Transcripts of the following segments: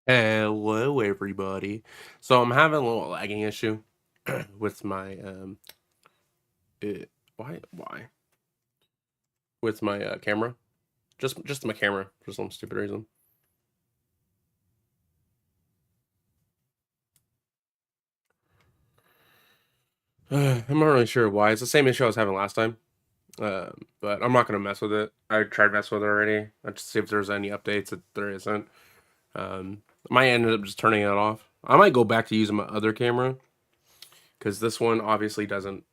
Hello, everybody. So I'm having a little lagging issue with my why with my camera. Just my camera for some stupid reason. I'm not really sure why. It's the same issue I was having last time. But I'm not gonna mess with it. I tried messing with it already. I just see if there's any updates. That there isn't. I might end up just turning it off. I might go back to using my other camera because this one obviously doesn't.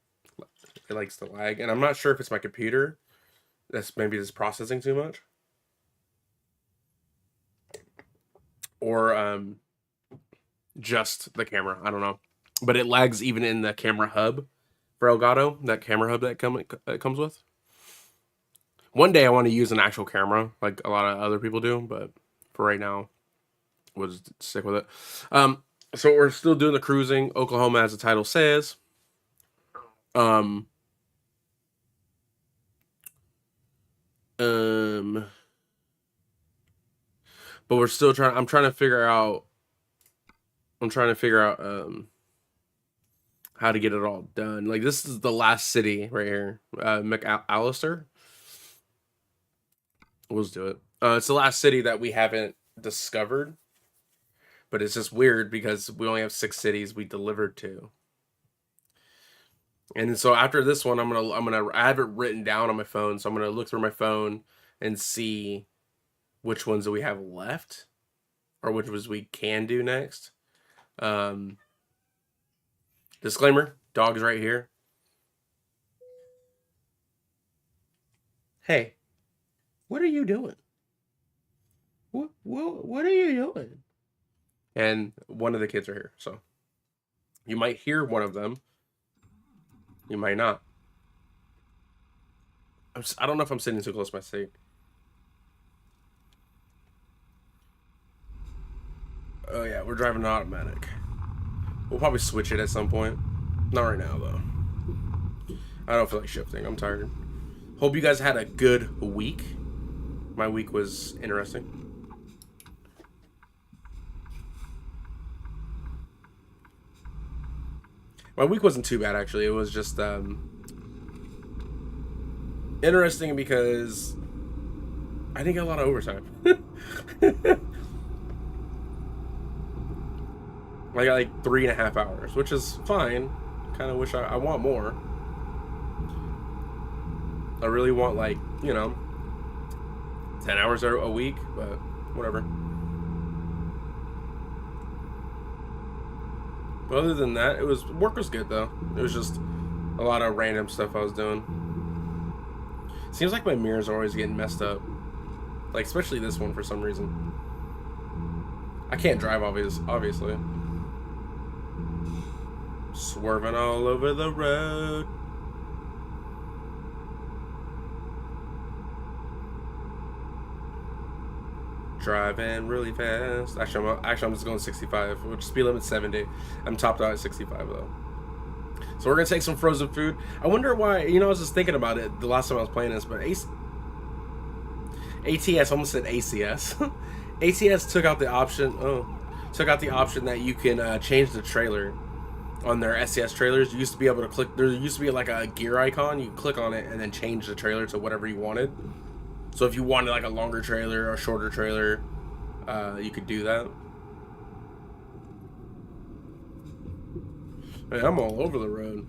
It likes to lag, and I'm not sure if it's my computer that's maybe just processing too much, or just the camera. I don't know, but it lags even in the camera hub for Elgato. That camera hub that comes with. One day I want to use an actual camera, like a lot of other people do, but for right now, we'll just stick with it. So we're still doing the cruising. Oklahoma, as the title says. Um, um, but we're still trying. I'm trying to figure out. I'm trying to figure out how to get it all done. Like this is the last city right here, McAllister. We'll just do it. It's the last city that we haven't discovered, but it's just weird because we only have 6 cities we delivered to. And so after this one, I have it written down on my phone, so I'm gonna look through my phone and see which ones that we have left, or which ones we can do next. Um, Disclaimer: dog's right here. Hey, what are you doing? What are you doing? And one of the kids are here, so you might hear one of them. You might not. I don't know if I'm sitting too close to my seat. Oh yeah, we're driving an automatic. We'll probably switch it at some point. Not right now though. I don't feel like shifting. I'm tired. Hope you guys had a good week. My week was interesting. My week wasn't too bad actually. It was just interesting because I didn't get a lot of overtime. I got like 3.5 hours, which is fine. Kind of wish I want more. I really want like 10 hours a week, but whatever. But other than that, work was good though. It was just a lot of random stuff I was doing. Seems like my mirrors are always getting messed up, like especially this one for some reason. I can't drive obviously. Swerving all over the road. Driving really fast. Actually, I'm just going 65, which speed limit 70. I'm topped out at 65 though. So we're gonna take some frozen food. I wonder why. I was just thinking about it the last time I was playing this, but ATS almost said ACS. ATS took out the option. Oh, took out the option that you can change the trailer on their SCS trailers. You used to be able to click. There used to be like a gear icon. You click on it and then change the trailer to whatever you wanted. So if you wanted like a longer trailer or a shorter trailer, you could do that. Man, I'm all over the road.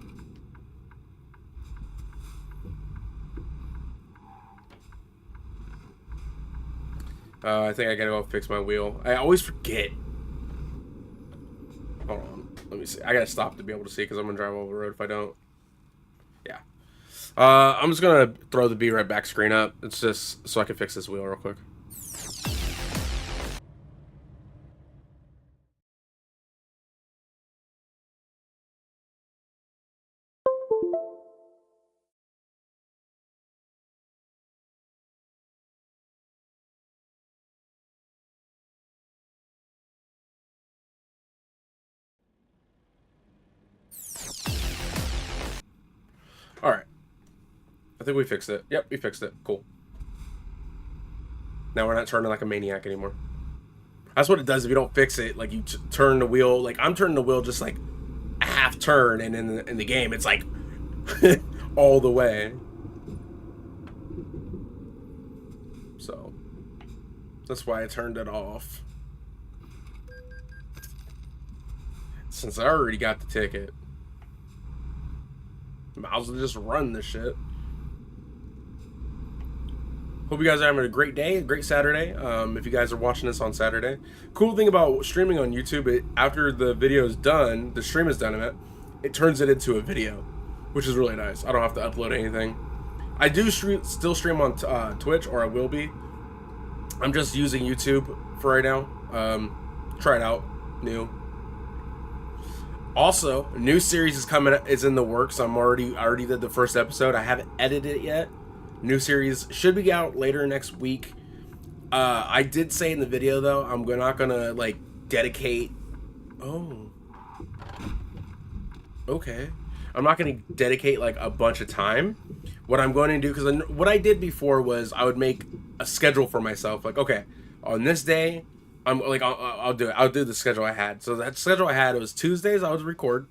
I think I gotta go fix my wheel. I always forget. Hold on. Let me see. I gotta stop to be able to see because I'm gonna drive over the road if I don't. Yeah. I'm just gonna throw the Be Right Back screen up. It's just so I can fix this wheel real quick. All right. I think we fixed it. Yep, we fixed it. Cool. Now we're not turning like a maniac anymore. That's what it does if you don't fix it. Like you turn the wheel. Like I'm turning the wheel just like a half turn, and in the game it's like all the way. So that's why I turned it off. Since I already got the ticket, might as well just run this shit. Hope you guys are having a great day, a great Saturday. If you guys are watching this on Saturday, cool thing about streaming on YouTube, after the video is done, the stream is done, it turns it into a video, which is really nice. I don't have to upload anything. I do still stream on Twitch, or I will be. I'm just using YouTube for right now. Try it out, new. Also, a new series is coming. Is in the works. I already did the first episode. I haven't edited it yet. New series should be out later next week. I did say in the video though, I'm not gonna like dedicate. Oh, okay. I'm not gonna dedicate like a bunch of time. What I'm going to do, because what I did before was I would make a schedule for myself. Like, okay, on this day, I'm like I'll do it. I'll do the schedule I had. So that schedule I had, it was Tuesdays I would record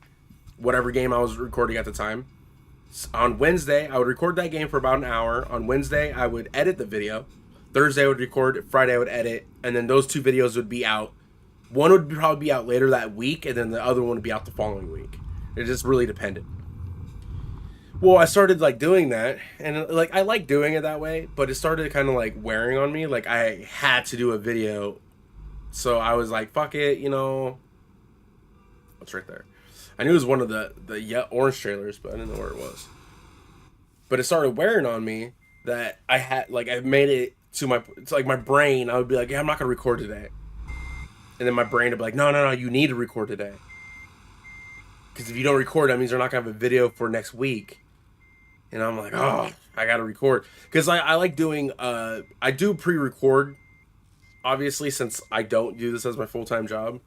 whatever game I was recording at the time. On Wednesday, I would record that game for about an hour. On Wednesday, I would edit the video. Thursday, I would record. Friday, I would edit. And then those two videos would be out. One would probably be out later that week, and then the other one would be out the following week. It just really depended. Well, I started like doing that, and like I like doing it that way, but it started kind of like wearing on me. Like I had to do a video, so I was like, "Fuck it," you know. What's right there? I knew it was one of the orange trailers, but I didn't know where it was. But it started wearing on me that I had like I made it to it's like my brain. I would be like, "Yeah, I'm not gonna record today," and then my brain would be like, "No, you need to record today." Because if you don't record, that means they're not gonna have a video for next week. And I'm like, oh, I gotta record. Because I like doing, I do pre-record, obviously, since I don't do this as my full-time job.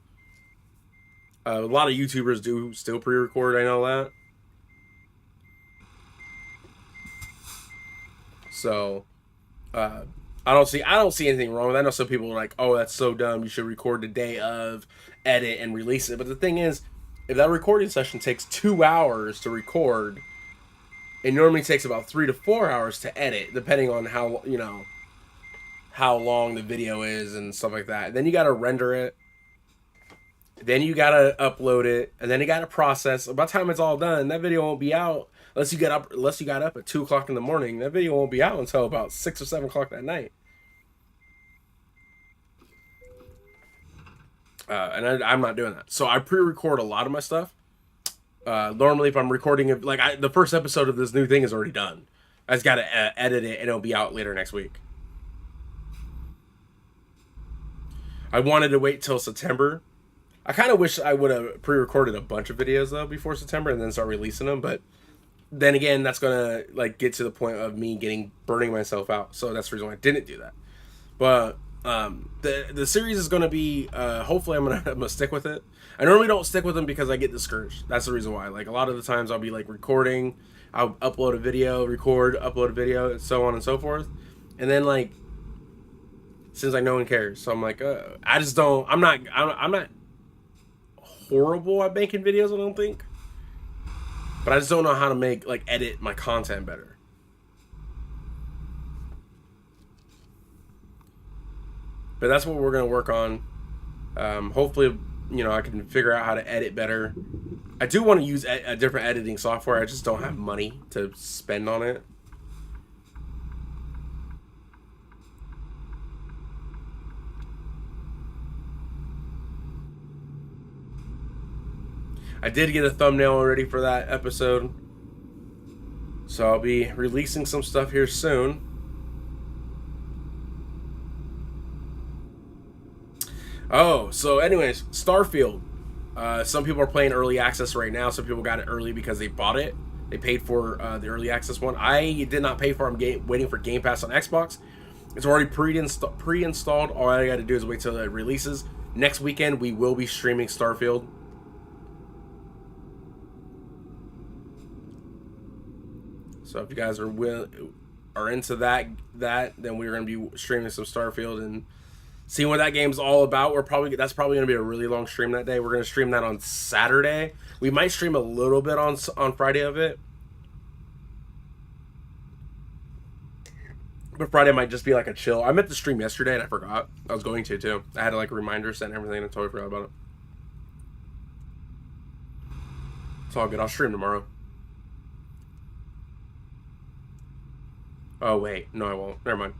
A lot of YouTubers do still pre-record, I know that. So, I don't see anything wrong with that. I know some people are like, oh, that's so dumb. You should record the day of, edit, and release it. But the thing is, if that recording session takes 2 hours to record, it normally takes about 3 to 4 hours to edit, depending on how long the video is and stuff like that. Then you gotta render it. Then you gotta upload it, and then you gotta process. By the time it's all done, that video won't be out unless you got up at 2 o'clock in the morning. That video won't be out until about 6 or 7 o'clock that night. And I'm not doing that. So I pre-record a lot of my stuff. Normally, if I'm recording it, like the first episode of this new thing is already done. I just gotta edit it, and it'll be out later next week. I wanted to wait till September. I kind of wish I would have pre-recorded a bunch of videos though before September and then start releasing them. But then again, that's gonna like get to the point of me burning myself out. So that's the reason why I didn't do that. But the series is gonna be hopefully I'm gonna stick with it. I normally don't stick with them because I get discouraged. That's the reason why. Like a lot of the times I'll be like recording, I'll upload a video, upload a video, and so on and so forth. And then like since like no one cares, so I'm like I just don't. I'm not horrible at making videos. I don't think, but I just don't know how to edit my content better. But that's what we're gonna work on. Hopefully, I can figure out how to edit better. I do want to use a different editing software. I just don't have money to spend on it. I did get a thumbnail already for that episode, so I'll be releasing some stuff here soon. Oh, so anyways, Starfield. Some people are playing early access right now. Some people got it early because they bought it. They paid for the early access one. I did not pay for it. I'm waiting for Game Pass on Xbox. It's already pre-installed. All I got to do is wait till it releases. Next weekend, we will be streaming Starfield. So if you guys are into that, then we're going to be streaming some Starfield, and seeing what that game's all about. That's probably gonna be a really long stream that day. We're gonna stream that on Saturday. We might stream a little bit on Friday of it, but Friday might just be like a chill. I meant to stream yesterday and I forgot. I was going to too. I had like a reminder set and everything, and I totally forgot about it. It's all good. I'll stream tomorrow. Oh wait, no, I won't. Never mind.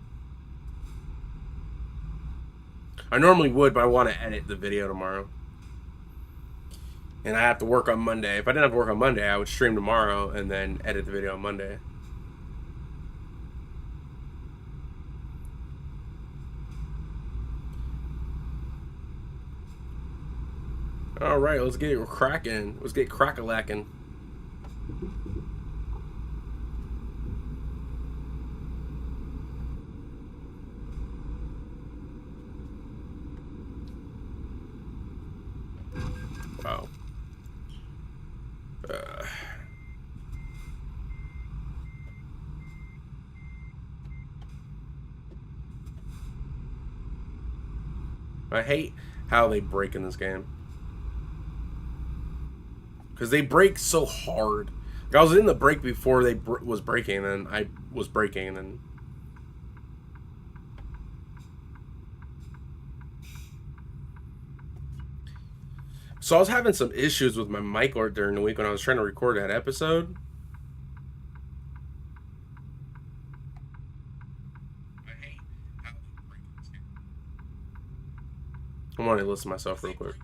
I normally would, but I want to edit the video tomorrow. And I have to work on Monday. If I didn't have to work on Monday, I would stream tomorrow and then edit the video on Monday. All right, let's get it cracking. Let's get crack-a-lacking. Wow. I hate how they break in this game. Because they break so hard. Like, I was in the break before they was breaking, and I was breaking, and so I was having some issues with my mic during the week when I was trying to record that episode. I want to listen to myself real quick.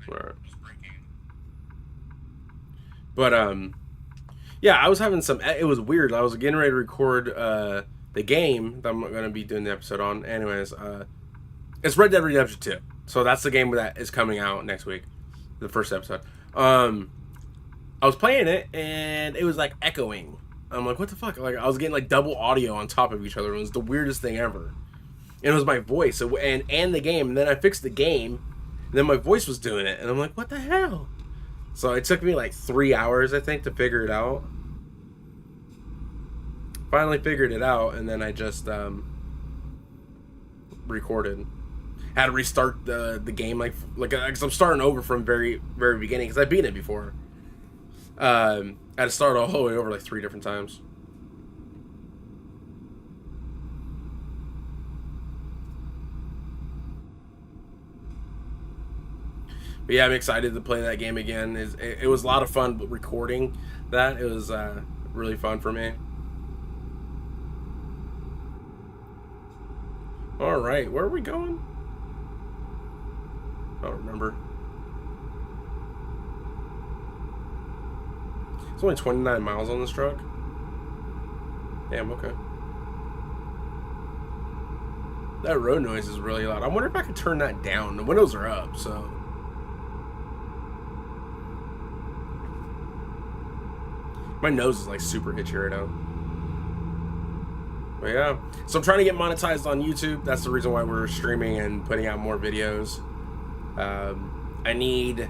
Right. But yeah, I was having some. It was weird. I was getting ready to record the game that I'm going to be doing the episode on. Anyways, it's Red Dead Redemption 2. So that's the game that is coming out next week, the first episode. I was playing it and it was like echoing. I'm like, what the fuck? Like, I was getting like double audio on top of each other. It was the weirdest thing ever. And it was my voice and the game. And then I fixed the game. And then my voice was doing it. And I'm like, what the hell? So it took me like 3 hours, I think, to figure it out. Finally figured it out. And then I just recorded. Had to restart the game because I'm starting over from very beginning because I've beaten it before. I had to start all the way over like 3 different times. But yeah, I'm excited to play that game again. It was a lot of fun recording that. It was really fun for me. All right, where are we going? I don't remember. It's only 29 miles on this truck. Damn, okay. That road noise is really loud. I wonder if I could turn that down. The windows are up, so. My nose is like super itchy right now. But yeah. So I'm trying to get monetized on YouTube. That's the reason why we're streaming and putting out more videos. I need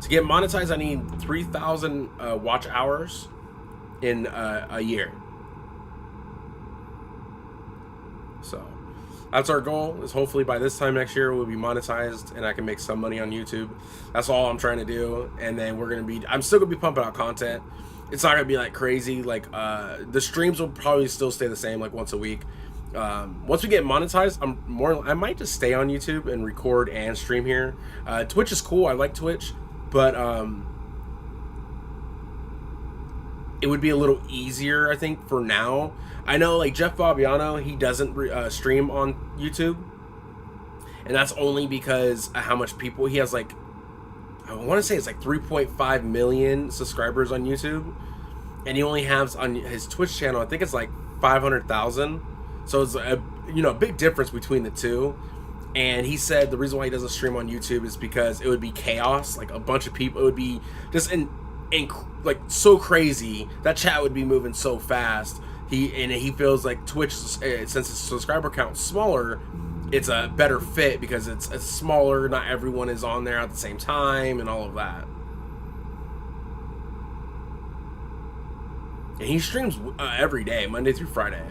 to get monetized. I need 3,000 watch hours in a year. So that's our goal. Is hopefully by this time next year we'll be monetized and I can make some money on YouTube. That's all I'm trying to do. And then I'm still gonna be pumping out content. It's not gonna be like crazy. Like the streams will probably still stay the same, like once a week. Once we get monetized, I might just stay on YouTube and record and stream here. Twitch is cool. I like Twitch, but it would be a little easier, I think, for now. I know, like Jeff Fabiano, he doesn't stream on YouTube, and that's only because of how much people he has. Like, I want to say it's like 3.5 million subscribers on YouTube, and he only has on his Twitch channel, I think it's like 500,000. So it's a big difference between the two. And he said the reason why he doesn't stream on YouTube is because it would be chaos, like a bunch of people. It would be just like so crazy. That chat would be moving so fast. He feels like Twitch, since his subscriber count's smaller, it's a better fit because it's smaller. Not everyone is on there at the same time and all of that. And he streams every day, Monday through Friday.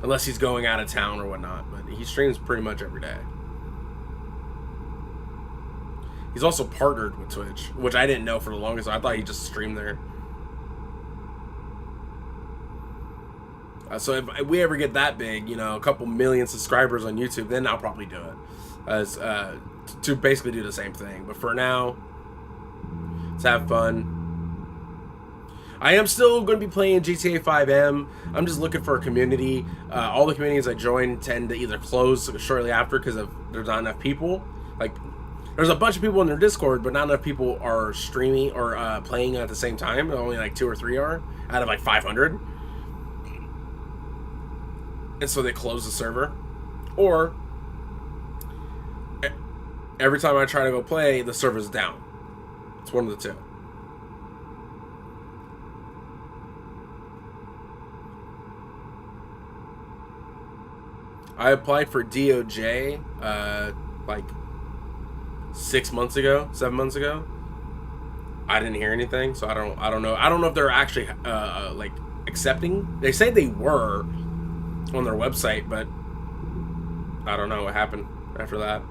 Unless he's going out of town or whatnot. But he streams pretty much every day. He's also partnered with Twitch, which I didn't know for the longest. I thought he just streamed there. So if we ever get that big, you know, a couple million subscribers on YouTube, then I'll probably do it. As to basically do the same thing. But for now, let's have fun. I am still going to be playing GTA 5M. I'm just looking for a community. All the communities I join tend to either close shortly after because there's not enough people. Like, there's a bunch of people in their Discord, but not enough people are streaming or playing at the same time. Only like 2 or 3 are out of like 500. And so they close the server. Or every time I try to go play, the server's down. It's one of the two. I applied for DOJ like 6 months ago, 7 months ago. I didn't hear anything, so I don't know. I don't know if they're actually like accepting. They say they were on their website, but I don't know what happened after that.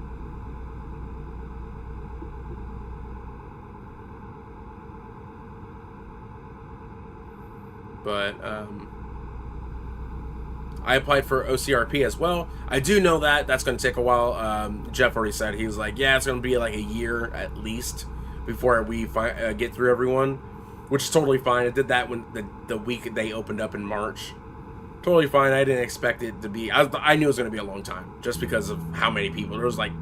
But I applied for OCRP as well. I do know that that's going to take a while. Jeff already said, he was like, yeah, it's going to be like a year at least before we get through everyone, which is totally fine. I did that when the week they opened up in March. Totally fine. I didn't expect it to be. I knew it was going to be a long time just because of how many people. There was like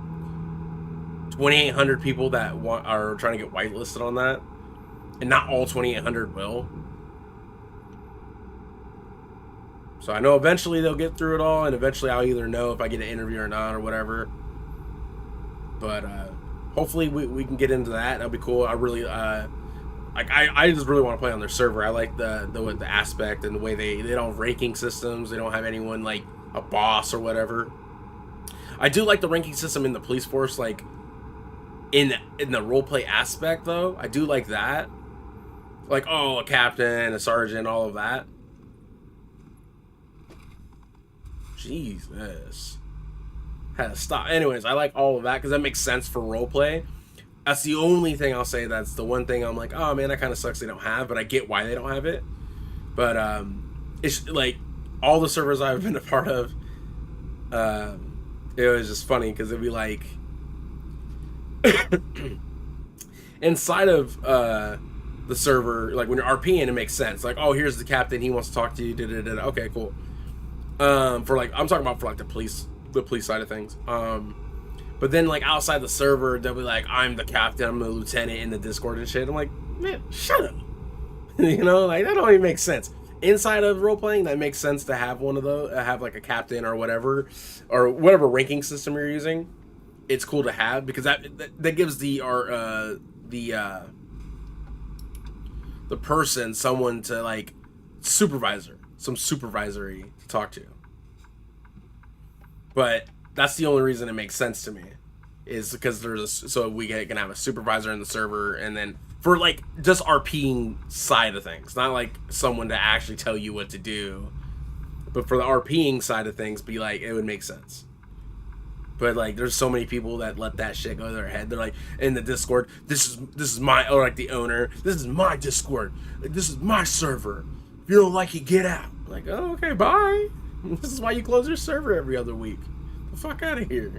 2,800 people that are trying to get whitelisted on that, and not all 2,800 will. So I know eventually they'll get through it all, and eventually I'll either know if I get an interview or not or whatever. But hopefully we can get into that. That'll be cool. I really I just really want to play on their server. I like the aspect and the way they don't have ranking systems. They don't have anyone like a boss or whatever. I do like the ranking system in the police force, like in the roleplay aspect though. I do like that. Like, oh, a captain, a sergeant, all of that. Jesus. Had to stop. Anyways, I like all of that because that makes sense for roleplay. That's the only thing I'll say. That's the one thing I'm like, oh man, that kind of sucks they don't have, but I get why they don't have it. But it's like all the servers I've been a part of, it was just funny because it'd be like inside of the server, like when you're RPing, it makes sense. Like, oh, here's the captain, he wants to talk to you. Okay, cool. For like, I'm talking about for like the police side of things. But then like outside the server, they'll be like, I'm the captain, I'm the lieutenant in the Discord and shit. I'm like, man, shut up. You know, like that don't even make sense. Inside of role playing, that makes sense to have one of those, have like a captain or whatever ranking system you're using. It's cool to have because that gives the person someone to like some supervisory to talk to. But that's the only reason it makes sense to me, is because so we can have a supervisor in the server, and then for like just RPing side of things, not like someone to actually tell you what to do, but for the RPing side of things, be like, it would make sense. But like, there's so many people that let that shit go to their head. They're like, in the Discord, this is my, or like the owner, this is my Discord, this is my server. If you don't like it, get out. I'm like, oh, okay, bye. This is why you close your server every other week. The fuck out of here.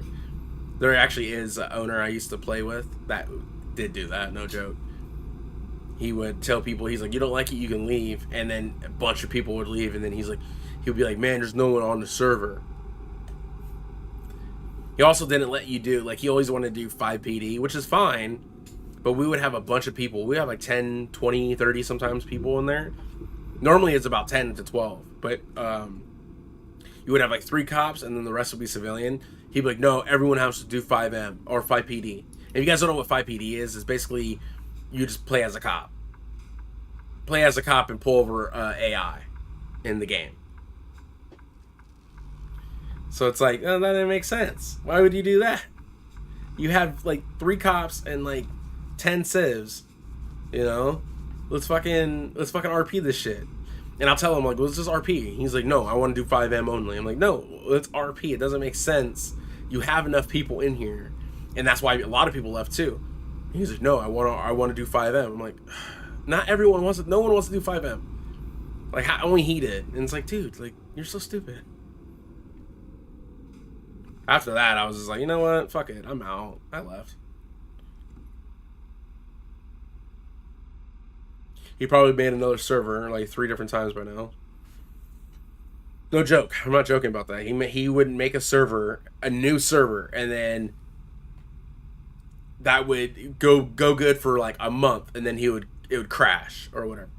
There actually is an owner I used to play with that did do that, no joke. He would tell people, he's like, you don't like it, you can leave. And then a bunch of people would leave, and then he'd be like, man, there's no one on the server. He also didn't let you do, like, he always wanted to do 5 PD, which is fine, but we would have a bunch of people. We have like 10, 20, 30 sometimes people in there. Normally it's about 10 to 12, but you would have like 3 cops, and then the rest would be civilian. He'd be like, no, everyone has to do 5M or 5 PD. And if you guys don't know what 5 PD is basically you just play as a cop. Play as a cop and pull over AI in the game. So it's like, oh, that doesn't make sense. Why would you do that? You have like 3 cops and like 10 civs, you know? let's fucking RP this shit. And I'll tell him, like, let's just RP. He's like, no, I want to do 5M only. I'm like, no, let's RP. It doesn't make sense. You have enough people in here, and that's why a lot of people left too. He's like, no, I want to do 5M. I'm like, not everyone wants to. No one wants to do 5M. Like, only he did. And it's like, dude, like, you're so stupid. After that, I was just like, you know what? Fuck it. I'm out. I left. He probably made another server like 3 different times by now. No joke. I'm not joking about that. He would make a server, a new server, and then that would go good for like a month, and then it would crash or whatever.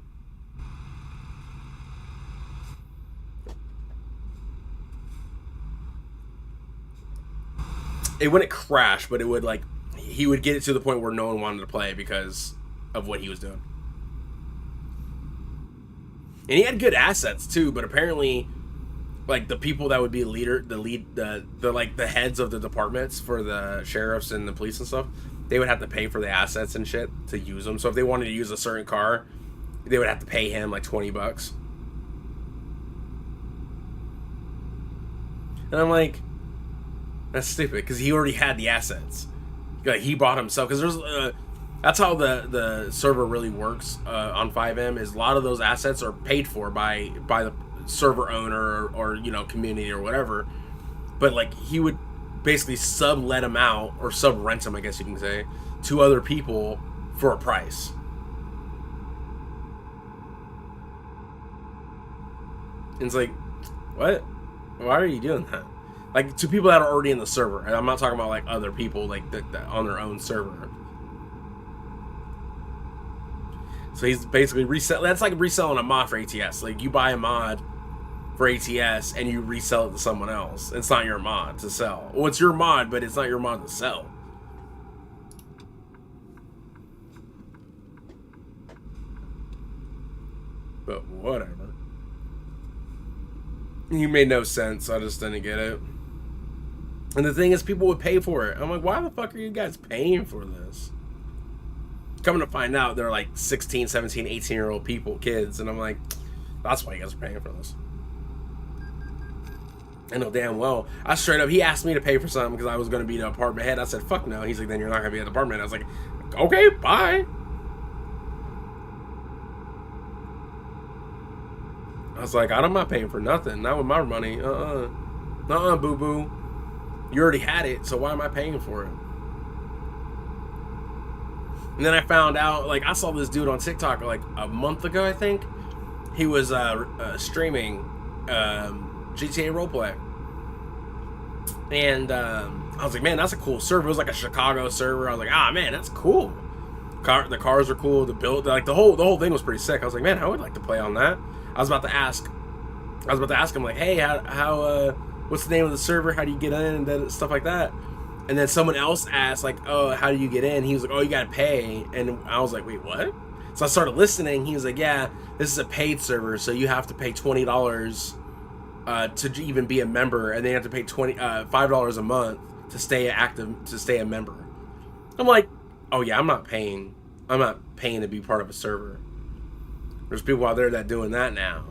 It wouldn't crash, but it would like he would get it to the point where no one wanted to play because of what he was doing. And he had good assets too, but apparently, like the people that would be the like the heads of the departments for the sheriffs and the police and stuff, they would have to pay for the assets and shit to use them. So if they wanted to use a certain car, they would have to pay him like $20. And I'm like, that's stupid because he already had the assets. Like he bought himself because there's that's how the server really works on 5M. Is a lot of those assets are paid for by the server owner or you know community or whatever. But like he would basically let them out or sub rent them, I guess you can say, to other people for a price. And it's like, what? Why are you doing that? Like to people that are already in the server. And I'm not talking about like other people like that on their own server. So he's basically that's like reselling a mod for ATS. Like you buy a mod for ATS and you resell it to someone else. It's not your mod to sell. Well, it's your mod, but it's not your mod to sell. But whatever. He made no sense. I just didn't get it. And the thing is, people would pay for it. I'm like, why the fuck are you guys paying for this? Coming to find out, they're like 16, 17, 18-year-old kids. And I'm like, that's why you guys are paying for this. I know damn well. I straight up, he asked me to pay for something because I was going to be the apartment head. I said, fuck no. He's like, then you're not going to be at the apartment. I was like, okay, bye. I was like, I'm not paying for nothing. Not with my money. Boo-boo. You already had it, so why am I paying for it? And then I found out, like, I saw this dude on TikTok like a month ago, I think. He was streaming GTA Roleplay. And I was like, man, that's a cool server. It was like a Chicago server. I was like, man, that's cool. The cars are cool. The build, like the whole thing was pretty sick. I was like, man, I would like to play on that. I was about to ask him like, hey, how what's the name of the server? How do you get in? And then stuff like that. And then someone else asked, like, oh, how do you get in? He was like, oh, you got to pay. And I was like, wait, what? So I started listening. He was like, yeah, this is a paid server. So you have to pay $20 to even be a member. And then you have to pay $5 a month to stay active, to stay a member. I'm like, oh, yeah, I'm not paying to be part of a server. There's people out there that doing that now.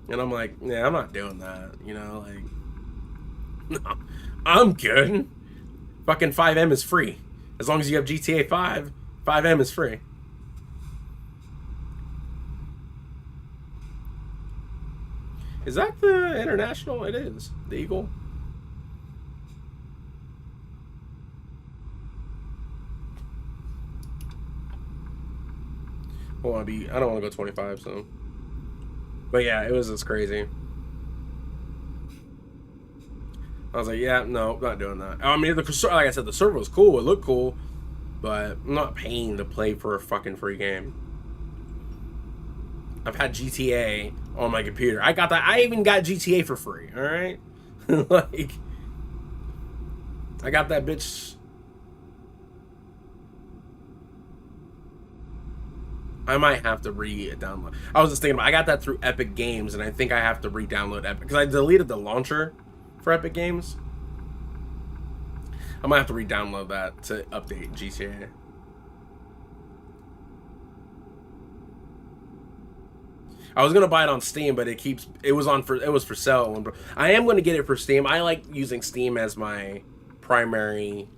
And I'm like, yeah, I'm not doing that. You know, like... No, I'm good. Fucking 5M is free. As long as you have GTA 5, 5M is free. Is that the International? It is. The Eagle. I don't want to go 25, so. But yeah, it was just crazy. I was like, yeah, no, not doing that. I mean, like I said, the server was cool. It looked cool. But I'm not paying to play for a fucking free game. I've had GTA on my computer. I got that. I even got GTA for free, alright? Like, I got that bitch. I might have to re-download. I was just thinking about, I got that through Epic Games, and I think I have to re-download Epic, because I deleted the launcher for Epic Games. I might have to re-download that to update GTA. I was gonna buy it on Steam, but it was for sale. I am gonna get it for Steam. I like using Steam as my primary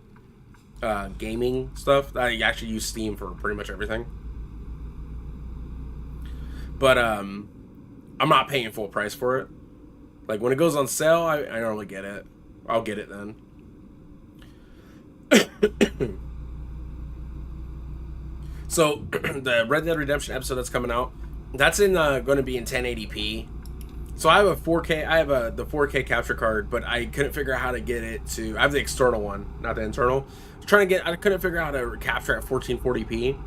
gaming stuff. I actually use Steam for pretty much everything. But I'm not paying full price for it. Like when it goes on sale, I normally get it. I'll get it then. So the Red Dead Redemption episode that's coming out, that's in going to be in 1080p. So I have a 4K. I have the 4K capture card, but I couldn't figure out how to get it to. I have the external one, not the internal. I couldn't figure out how to capture at 1440p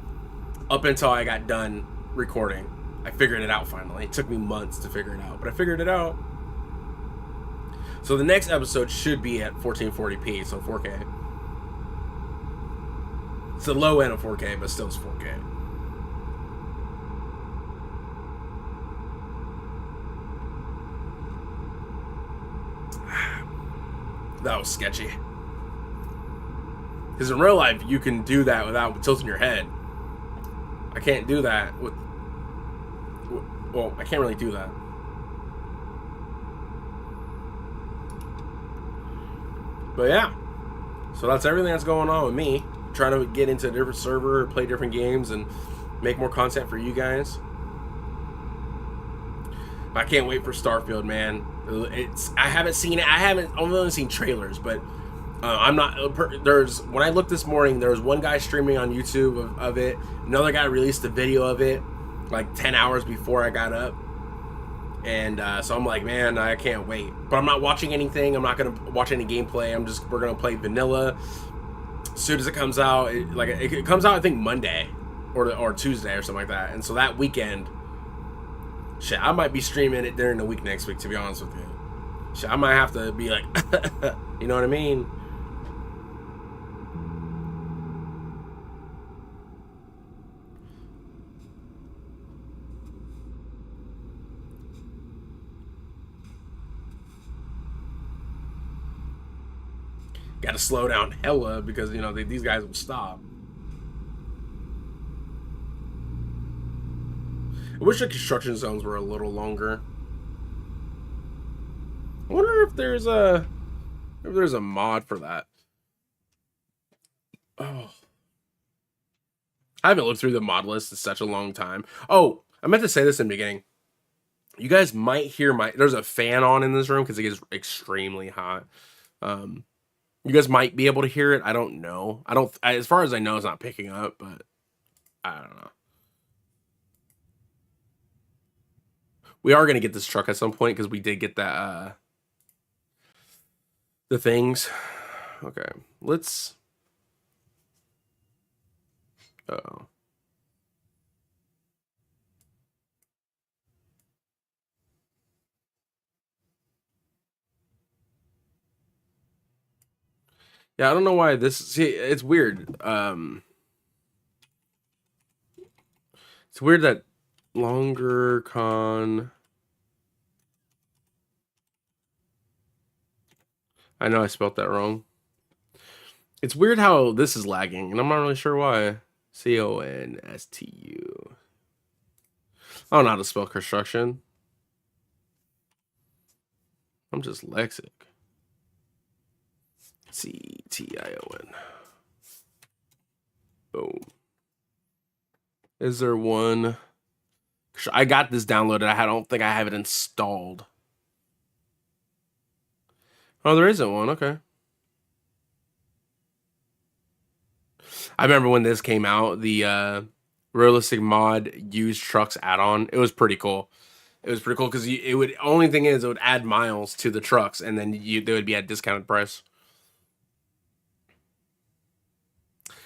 up until I got done recording. I figured it out finally. It took me months to figure it out, but I figured it out. So the next episode should be at 1440p, so 4K. It's the low end of 4K, but still it's 4K. That was sketchy. Because in real life, you can do that without tilting your head. I can't do that with... Well, I can't really do that. But yeah. So that's everything that's going on with me. Trying to get into a different server, play different games, and make more content for you guys. I can't wait for Starfield, man. I haven't seen it. I've only seen trailers, but I'm not. When I looked this morning, there was one guy streaming on YouTube of it. Another guy released a video of it like 10 hours before I got up, and so I'm like, man, I can't wait. But I'm not watching anything. I'm not gonna watch any gameplay. We're gonna play vanilla. As soon as it comes out, it comes out I think Monday or Tuesday or something like that. And so that weekend, shit, I might be streaming it during the week next week, to be honest with you. Shit, I might have to be like, you know what I mean? Got to slow down hella because, you know, these guys will stop. I wish the construction zones were a little longer. I wonder if there's a mod for that. Oh, I haven't looked through the mod list in such a long time. Oh, I meant to say this in the beginning. You guys might hear there's a fan on in this room because it gets extremely hot. You guys might be able to hear it. I don't know. As far as I know, it's not picking up, but I don't know. We are going to get this truck at some point because we did get that, the things. Okay, let's... Uh-oh. Yeah, I don't know why this... See, it's weird. It's weird that longer con... I know I spelled that wrong. It's weird how this is lagging, and I'm not really sure why. C-O-N-S-T-U. I don't know how to spell construction. I'm just lexic. C-T-I-O-N. Boom. Is there one? I got this downloaded. I don't think I have it installed. Oh, there isn't one. Okay. I remember when this came out, the realistic mod used trucks add-on. It was pretty cool. It was pretty cool because only thing is it would add miles to the trucks, and then they would be at discounted price.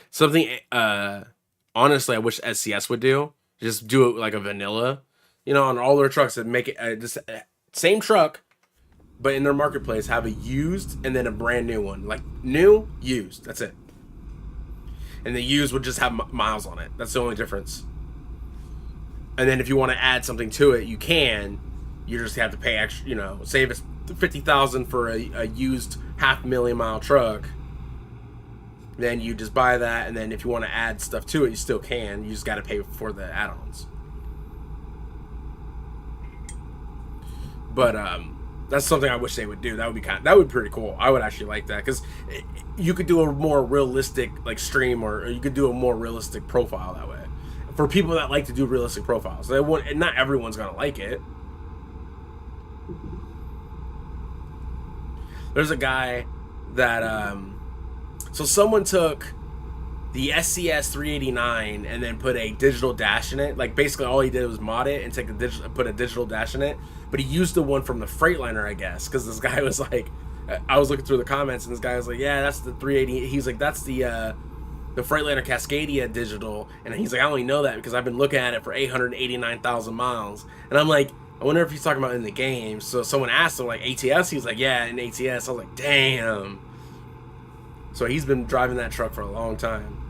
Something honestly I wish SCS would do. Just do it like a vanilla, you know, on all their trucks and make it just same truck, but in their marketplace have a used and then a brand new one, like new, used. That's it. And the used would just have miles on it. That's the only difference. And then if you want to add something to it, you can. You just have to pay extra, you know, say if it's $50,000 for a used 500,000 mile truck, then you just buy that, and then if you want to add stuff to it, you still can. You just got to pay for the add-ons. But that's something I wish they would do. That would be that would be pretty cool. I would actually like that because you could do a more realistic like stream, or you could do a more realistic profile that way for people that like to do realistic profiles. They won't, not everyone's gonna like it. There's a guy that so someone took the SCS 389 and then put a digital dash in it. Like basically all he did was mod it and take put a digital dash in it. But he used the one from the Freightliner, I guess, because this guy was like, I was looking through the comments and this guy was like, yeah, that's the 380. He's like, that's the Freightliner Cascadia digital, and he's like, I only know that because I've been looking at it for 889,000 miles. And I'm like, I wonder if he's talking about in the game. So someone asked him like ATS. He's like, yeah, in ATS. I was like, damn. So he's been driving that truck for a long time.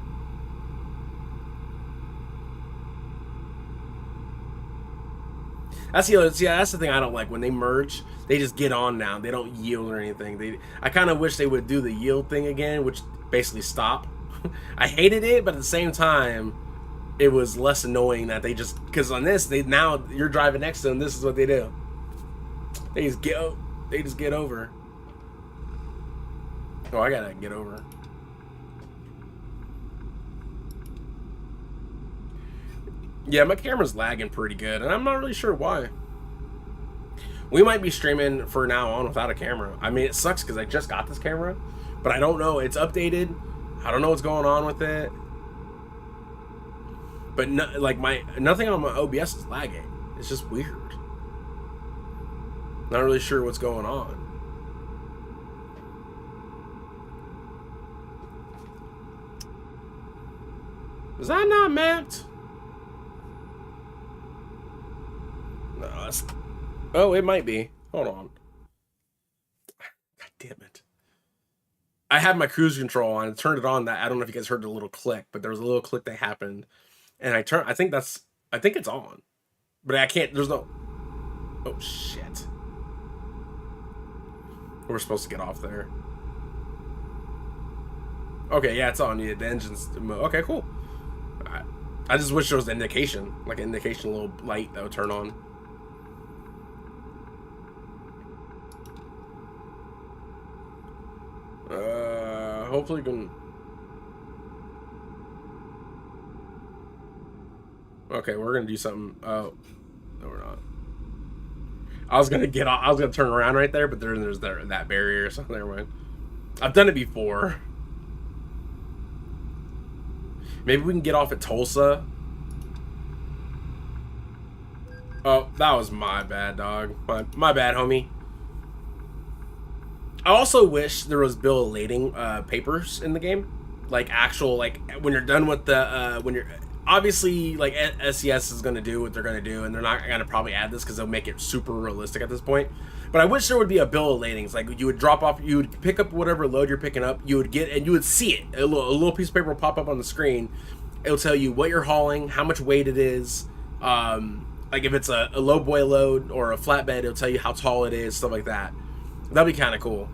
That's the other, yeah, that's the thing I don't like. When they merge, they just get on now. They don't yield or anything. I kind of wish they would do the yield thing again, which basically stop. I hated it, but at the same time, it was less annoying that they just, because on this, now you're driving next to them. This is what they do. They just get over. Oh, I gotta get over. Yeah, my camera's lagging pretty good, and I'm not really sure why. We might be streaming for now on without a camera. I mean, it sucks because I just got this camera, but I don't know. It's updated. I don't know what's going on with it. But no, like nothing on my OBS is lagging. It's just weird. Not really sure what's going on. Is that not mapped? No, that's... Oh, it might be. Hold on. God damn it. I have my cruise control on. I turned it on. That I don't know if you guys heard the little click, but there was a little click that happened. And I think it's on. But I can't, there's no... Oh, shit. We're supposed to get off there. Okay, yeah, it's on. Yeah, the engine's... Okay, cool. I just wish there was an indication. Like an indication, little light that would turn on. Hopefully you can... Okay, we're gonna do something. Oh, no, we're not. I was gonna get off. I was gonna turn around right there, but there's that barrier or something. Never mind. I've done it before. Maybe we can get off at Tulsa. Oh, that was my bad, dog. My bad, homie. I also wish there was bill of lading papers in the game, like actual, like when you're done with the when you're obviously like SCS is gonna do what they're gonna do, and they're not gonna probably add this because they'll make it super realistic at this point. But I wish there would be a bill of ladings, like you would drop off, you would pick up whatever load you're picking up, you would get, and you would see it. A little piece of paper will pop up on the screen. It'll tell you what you're hauling, how much weight it is. Like if it's a low boy load or a flatbed, it'll tell you how tall it is, stuff like that. That'd be kind of cool.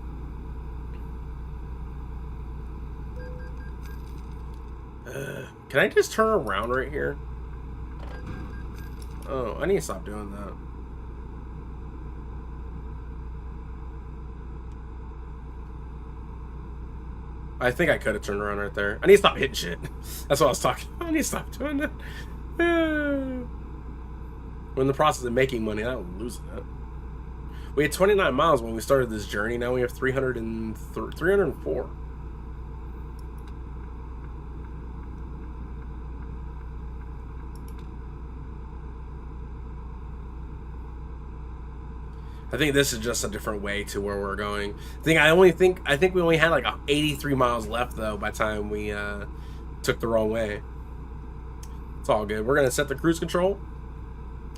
Can I just turn around right here? Oh, I need to stop doing that. I think I could have turned around right there. I need to stop hitting shit. That's what I was talking about. I need to stop doing that. We're in the process of making money. I don't lose that. We had 29 miles when we started this journey. Now we have 304. I think this is just a different way to where we're going. I think we only had like 83 miles left though by the time we took the wrong way. It's all good. We're gonna set the cruise control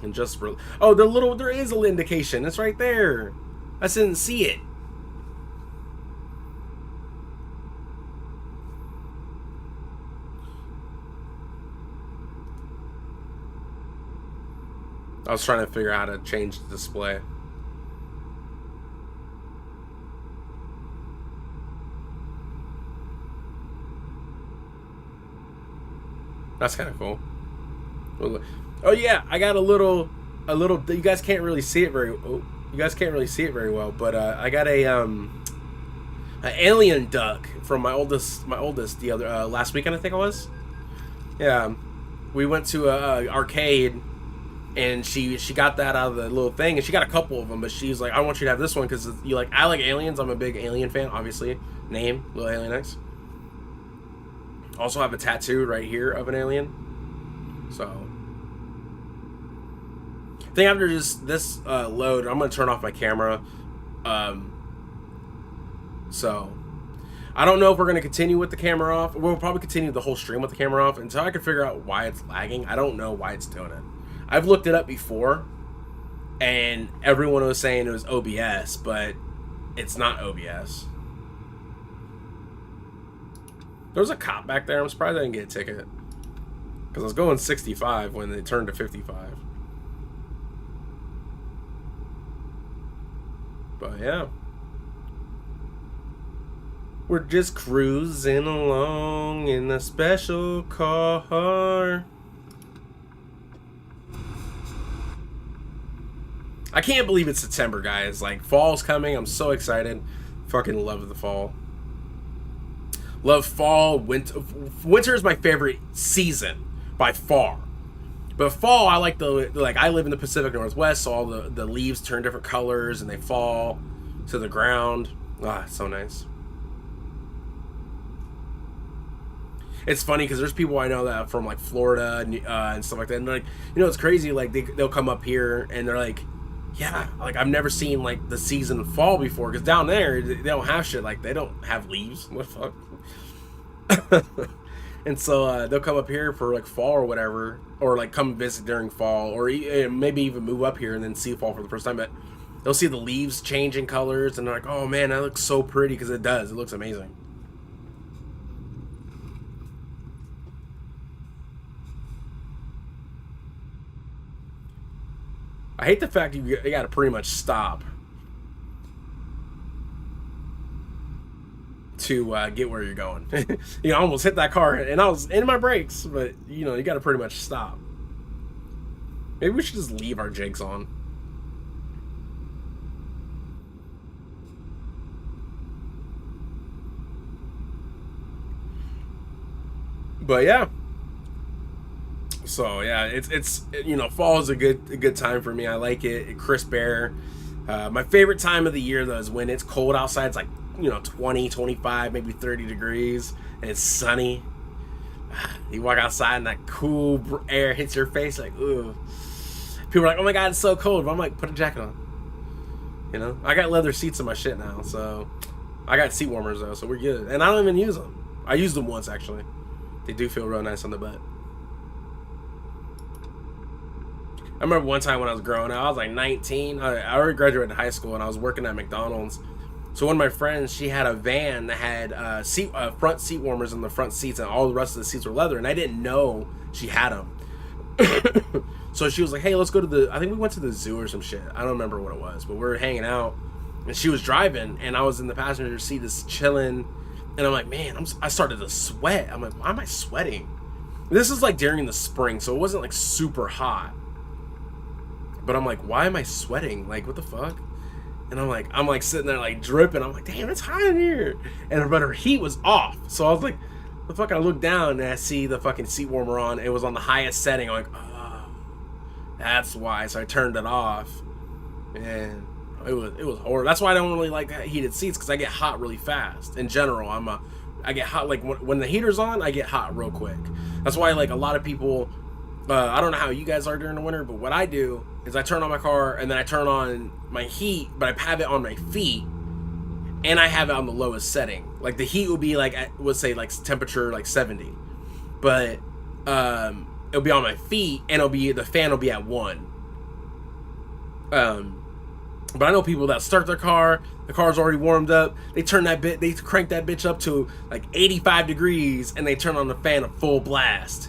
and just oh, there is a little indication. It's right there. I just didn't see it. I was trying to figure out how to change the display. That's kind of cool. Oh yeah, I got a little. You guys can't really see it very. Oh, You guys can't really see it very well, but I got a an alien duck from my oldest the other last weekend, I think it was. Yeah, we went to a arcade, and she got that out of the little thing, and she got a couple of them, but she's like, I want you to have this one because you like, I like aliens. I'm a big Alien fan, obviously. Name Little Alien X. Also have a tattoo right here of an alien. So I think after this load, I'm gonna turn off my camera. So I don't know if we're gonna continue with the camera off. We'll probably continue the whole stream with the camera off until I can figure out why it's lagging. I don't know why it's doing it. I've looked it up before, and everyone was saying it was OBS, but it's not OBS. There was a cop back there. I'm surprised I didn't get a ticket, because I was going 65 when they turned to 55. But yeah, we're just cruising along in a special car. I can't believe it's September, guys. Like, fall's coming. I'm so excited. Fucking love the fall. Love fall. Winter is my favorite season by far. But fall, I like I live in the Pacific Northwest, so all the leaves turn different colors and they fall to the ground. Ah, so nice. It's funny because there's people I know that are from like Florida and stuff like that, and they're like, it's crazy. Like they'll come up here and they're like, yeah, like I've never seen like the season of fall before, because down there they don't have shit, like they don't have leaves. What the fuck? And so they'll come up here for like fall or whatever, or like come visit during fall, or maybe even move up here and then see fall for the first time. But they'll see the leaves changing colors and they're like, oh man, that looks so pretty, because it does. It looks amazing. I hate the fact you got to pretty much stop to get where you're going. I almost hit that car and I was in my brakes, but you got to pretty much stop. Maybe we should just leave our jigs on. But yeah. So yeah, it's fall is a good time for me. I like it. Crisp air. My favorite time of the year though is when it's cold outside. It's like 20, 25, maybe 30 degrees, and it's sunny. You walk outside and that cool air hits your face, like ooh. People are like, oh my god, it's so cold. But I'm like, put a jacket on. I got leather seats in my shit now, so I got seat warmers though, so we're good. And I don't even use them. I used them once actually. They do feel real nice on the butt. I remember one time when I was growing up, I was like 19. I already graduated high school and I was working at McDonald's. So one of my friends, she had a van that had front seat warmers in the front seats, and all the rest of the seats were leather, and I didn't know she had them. So she was like, hey, let's go to I think we went to the zoo or some shit. I don't remember what it was, but we were hanging out, and she was driving, and I was in the passenger seat just chilling, and I'm like, man, I started to sweat. I'm like, why am I sweating? This is like during the spring, so it wasn't like super hot. But I'm like, why am I sweating? Like, what the fuck? And I'm like sitting there like dripping. I'm like, damn, it's hot in here. But her heat was off. So I was like, the fuck? I look down and I see the fucking seat warmer on. It was on the highest setting. I'm like, oh, that's why. So I turned it off. And it was horrible. That's why I don't really like heated seats, because I get hot really fast. In general, I get hot, like when the heater's on, I get hot real quick. That's why like a lot of people, I don't know how you guys are during the winter, but what I do is I turn on my car and then I turn on my heat, but I have it on my feet and I have it on the lowest setting. Like the heat will be like, let's say like temperature like 70, but it'll be on my feet and the fan will be at 1. But I know people that start their car, the car's already warmed up, they crank that bitch up to like 85 degrees and they turn on the fan at full blast.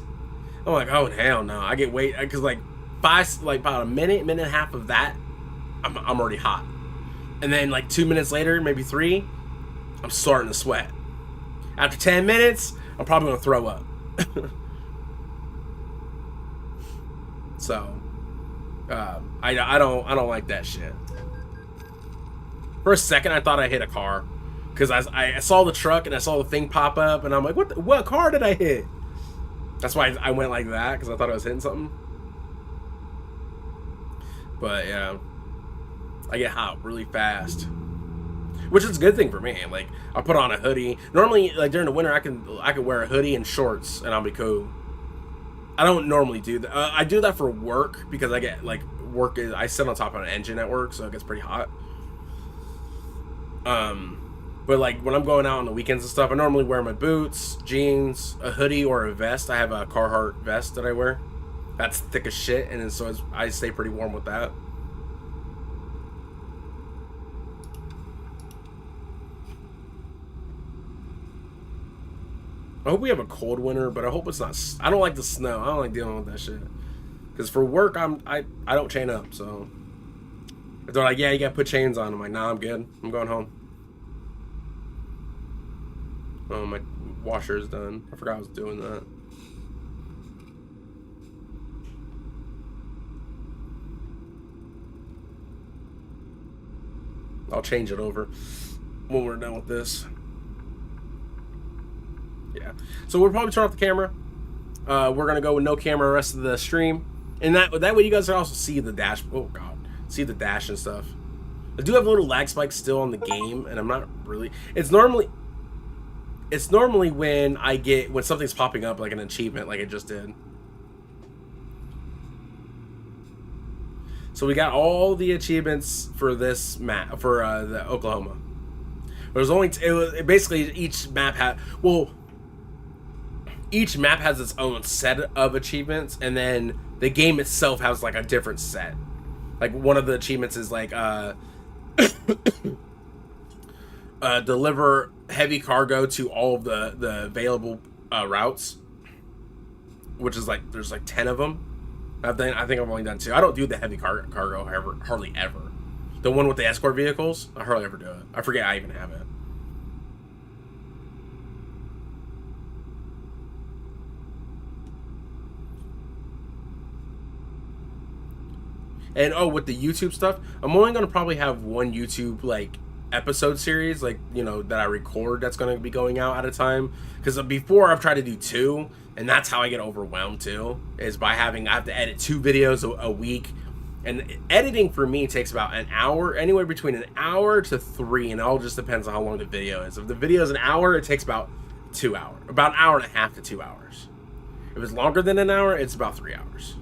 I'm like, oh hell no! I get because like about a minute and a half of that, I'm already hot, and then like 2 minutes later, maybe 3, I'm starting to sweat. After 10 minutes, I'm probably gonna throw up. So, I don't like that shit. For a second, I thought I hit a car. Because I saw the truck and I saw the thing pop up, and I'm like, what car did I hit? That's why I went like that, because I thought I was hitting something. But yeah, I get hot really fast, which is a good thing for me. Like, I put on a hoodie. Normally, like during the winter, I can wear a hoodie and shorts, and I'll be cool. I don't normally do that. I do that for work because I get like I sit on top of an engine at work, so it gets pretty hot. But like when I'm going out on the weekends and stuff, I normally wear my boots, jeans, a hoodie, or a vest. I have a Carhartt vest that I wear. That's thick as shit, and so I stay pretty warm with that. I hope we have a cold winter, but I hope it's not. I don't like the snow. I don't like dealing with that shit. Because for work, I don't chain up. So if they're like, yeah, you gotta put chains on. I'm like, nah, I'm good. I'm going home. Oh, my washer's done. I forgot I was doing that. I'll change it over when we're done with this. Yeah. So we'll probably turn off the camera. We're gonna go with no camera the rest of the stream, and that way you guys can also see the dash. Oh god, see the dash and stuff. I do have a little lag spike still on the game, and I'm not really. It's normally when something's popping up like an achievement, like it just did. So we got all the achievements for this map for the Oklahoma. There's only basically each map had each map has its own set of achievements, and then the game itself has like a different set. Like one of the achievements is like deliver heavy cargo to all of the available routes, which is like there's like 10 of them. I think I've only done 2. I don't do the heavy cargo hardly ever. The one with the escort vehicles, I hardly ever do it. I forget I even have it. And with the YouTube stuff, I'm only gonna probably have one YouTube like episode series, like, you know, that I record that's gonna be going out at a time. Because before I've tried to do 2, and that's how I get overwhelmed too, is by I have to edit 2 videos a week. And editing for me takes about an hour, anywhere between an hour to 3, and it all just depends on how long the video is. If the video is an hour, it takes about 2 hours, about an hour and a half to 2 hours. If it's longer than an hour, it's about 3 hours.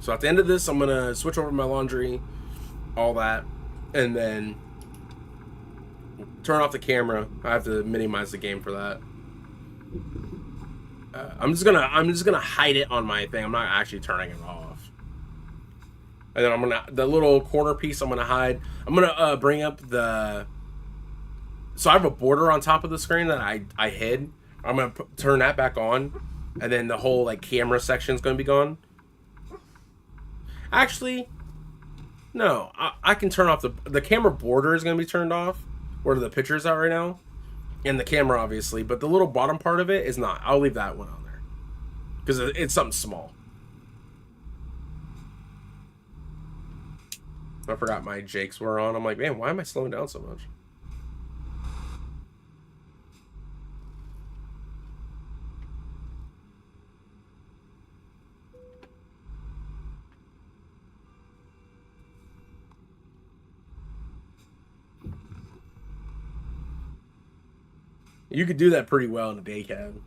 So at the end of this, I'm gonna switch over my laundry, all that, and then turn off the camera. I have to minimize the game for that. I'm just gonna hide it on my thing. I'm not actually turning it off. And then the little corner piece I'm gonna hide. I'm gonna bring up the. So I have a border on top of the screen that I hid. I'm gonna turn that back on, and then the whole like camera section is gonna be gone. Actually, no. I can turn off the camera border is gonna be turned off, where the picture's at right now. And the camera, obviously, but the little bottom part of it is not. I'll leave that one on there because it's something small. I forgot my Jakes were on. I'm like, man, why am I slowing down so much? You could do that pretty well in a day cab.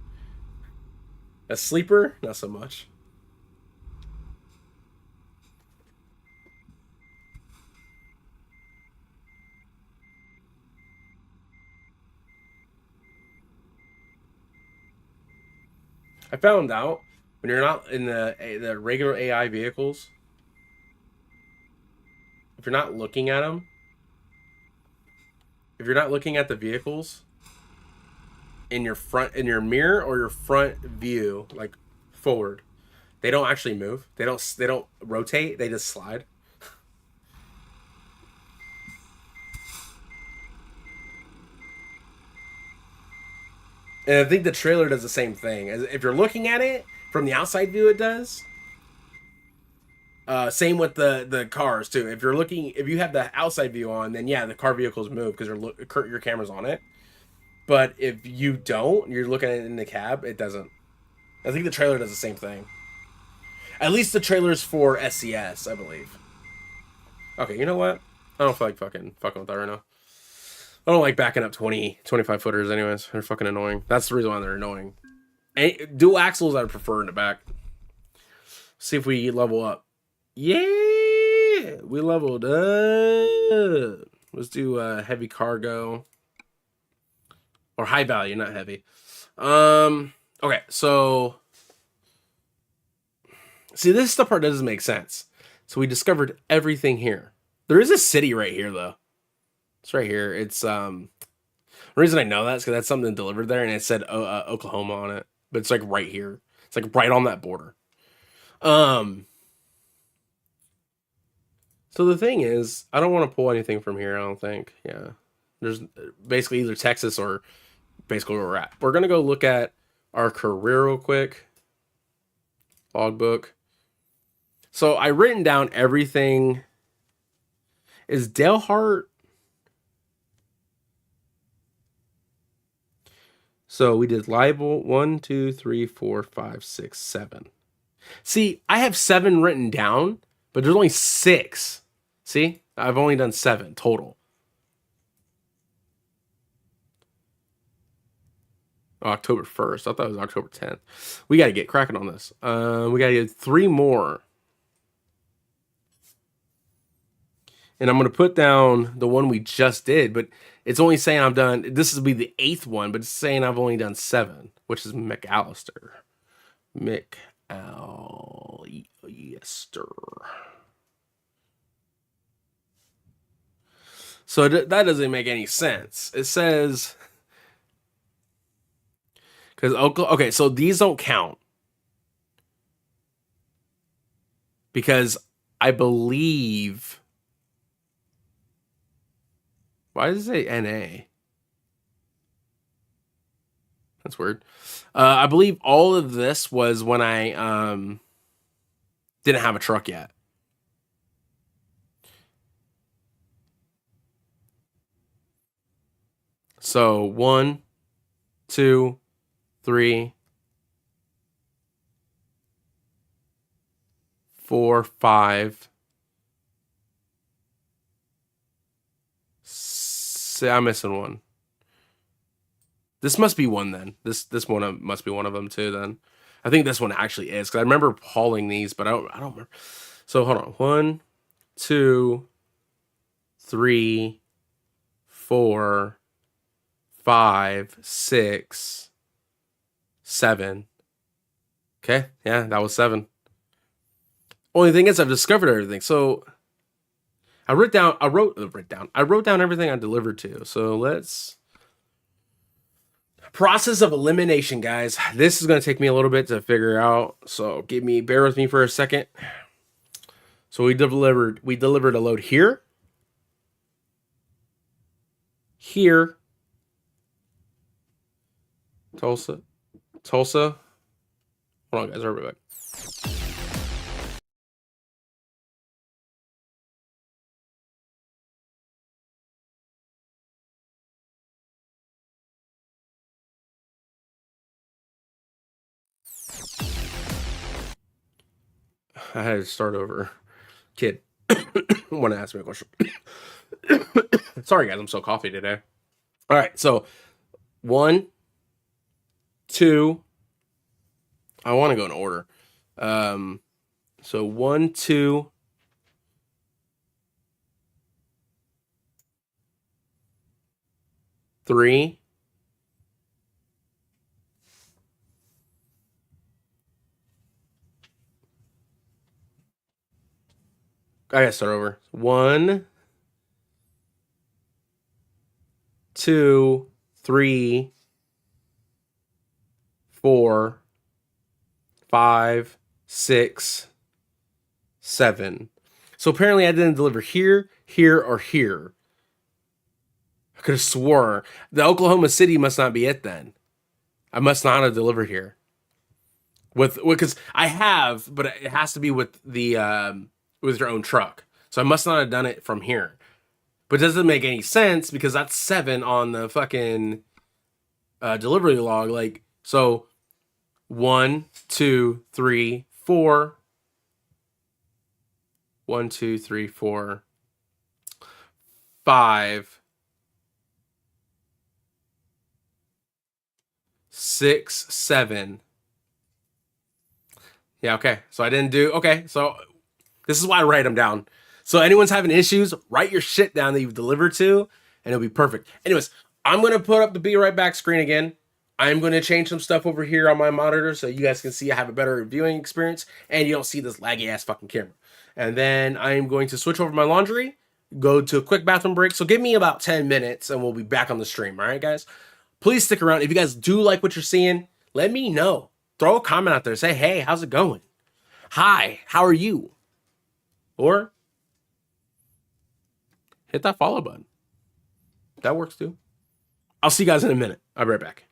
A sleeper, not so much. I found out when you're not in the regular AI vehicles, if you're not looking at them, if you're not looking at the vehicles in your mirror or your front view, like forward, they don't actually move. They don't rotate. They just slide. And I think the trailer does the same thing. As if you're looking at it from the outside view, it does. Same with the cars too. If you're looking, if you have the outside view on, then yeah, the car vehicles move because your camera's on it. But if you don't, you're looking at it in the cab, it doesn't. I think the trailer does the same thing. At least the trailers for SCS, I believe. Okay, you know what? I don't feel like fucking with that right now. I don't like backing up 20, 25 footers anyways. They're fucking annoying. That's the reason why they're annoying. And dual axles I prefer in the back. See if we level up. Yeah, we leveled up. Let's do heavy cargo. Or high value, not heavy. Okay, so see, this is the part that doesn't make sense. So we discovered everything here. There is a city right here, though. It's right here. It's the reason I know that is because that's something delivered there, and it said Oklahoma on it, but it's like right here. It's like right on that border. So the thing is, I don't want to pull anything from here. I don't think. Yeah, there's basically either Texas or basically where we're at. We're gonna go look at our career real quick. Logbook. So I written down everything. Is Dalehart? So we did libel 1, 2, 3, 4, 5, 6, 7. See, I have 7 written down, but there's only 6. See, I've only done 7 total. October 1st. I thought it was October 10th. We got to get cracking on this. We got to get 3 more. And I'm going to put down the one we just did, but it's only saying I've done, this will be the 8th one, but it's saying I've only done 7, which is McAllister. McAllister. So that doesn't make any sense. It says, because, okay, so these don't count. Because I believe, why does it say NA? That's weird. I believe all of this was when I didn't have a truck yet. So 1, 2, 3, 4, 5. I'm missing one. This must be one then. This one must be one of them too then. I think this one actually is because I remember hauling these, but I don't remember. So hold on. 1, 2, 3, 4, 5, 6, 7. Okay, yeah, that was 7. Only thing is I've discovered everything. So I wrote down everything I delivered to. So let's process of elimination, guys. This is going to take me a little bit to figure out. So bear with me for a second. So we delivered a load here. Here. Tulsa. Hold on, guys. I'll be back. I had to start over. Kid, want to ask me a question? Sorry, guys. I'm so coffee today. All right. So 1, 2. I want to go in order. So 1, 2. 3. I gotta start over. 1, 2, 3, 4, 5, 6, 7. So apparently I didn't deliver here, here, or here. I could have swore the Oklahoma City must not be it then. I must not have delivered here. Because I have, but it has to be with the with your own truck. So I must not have done it from here. But it doesn't make any sense because that's 7 on the fucking delivery log. Like, so 1, 2, 3, 4. 1, 2, 3, 4, 5, 6, 7. Yeah, okay. So I didn't do okay. So this is why I write them down. So anyone's having issues, write your shit down that you've delivered to, and it'll be perfect. Anyways, I'm gonna put up the Be Right Back screen again. I'm gonna change some stuff over here on my monitor so you guys can see I have a better viewing experience and you don't see this laggy ass fucking camera. And then I'm going to switch over my laundry, go to a quick bathroom break. So give me about 10 minutes and we'll be back on the stream. All right, guys? Please stick around. If you guys do like what you're seeing, let me know. Throw a comment out there. Say, hey, how's it going? Hi, how are you? Or hit that follow button. That works too. I'll see you guys in a minute. I'll be right back.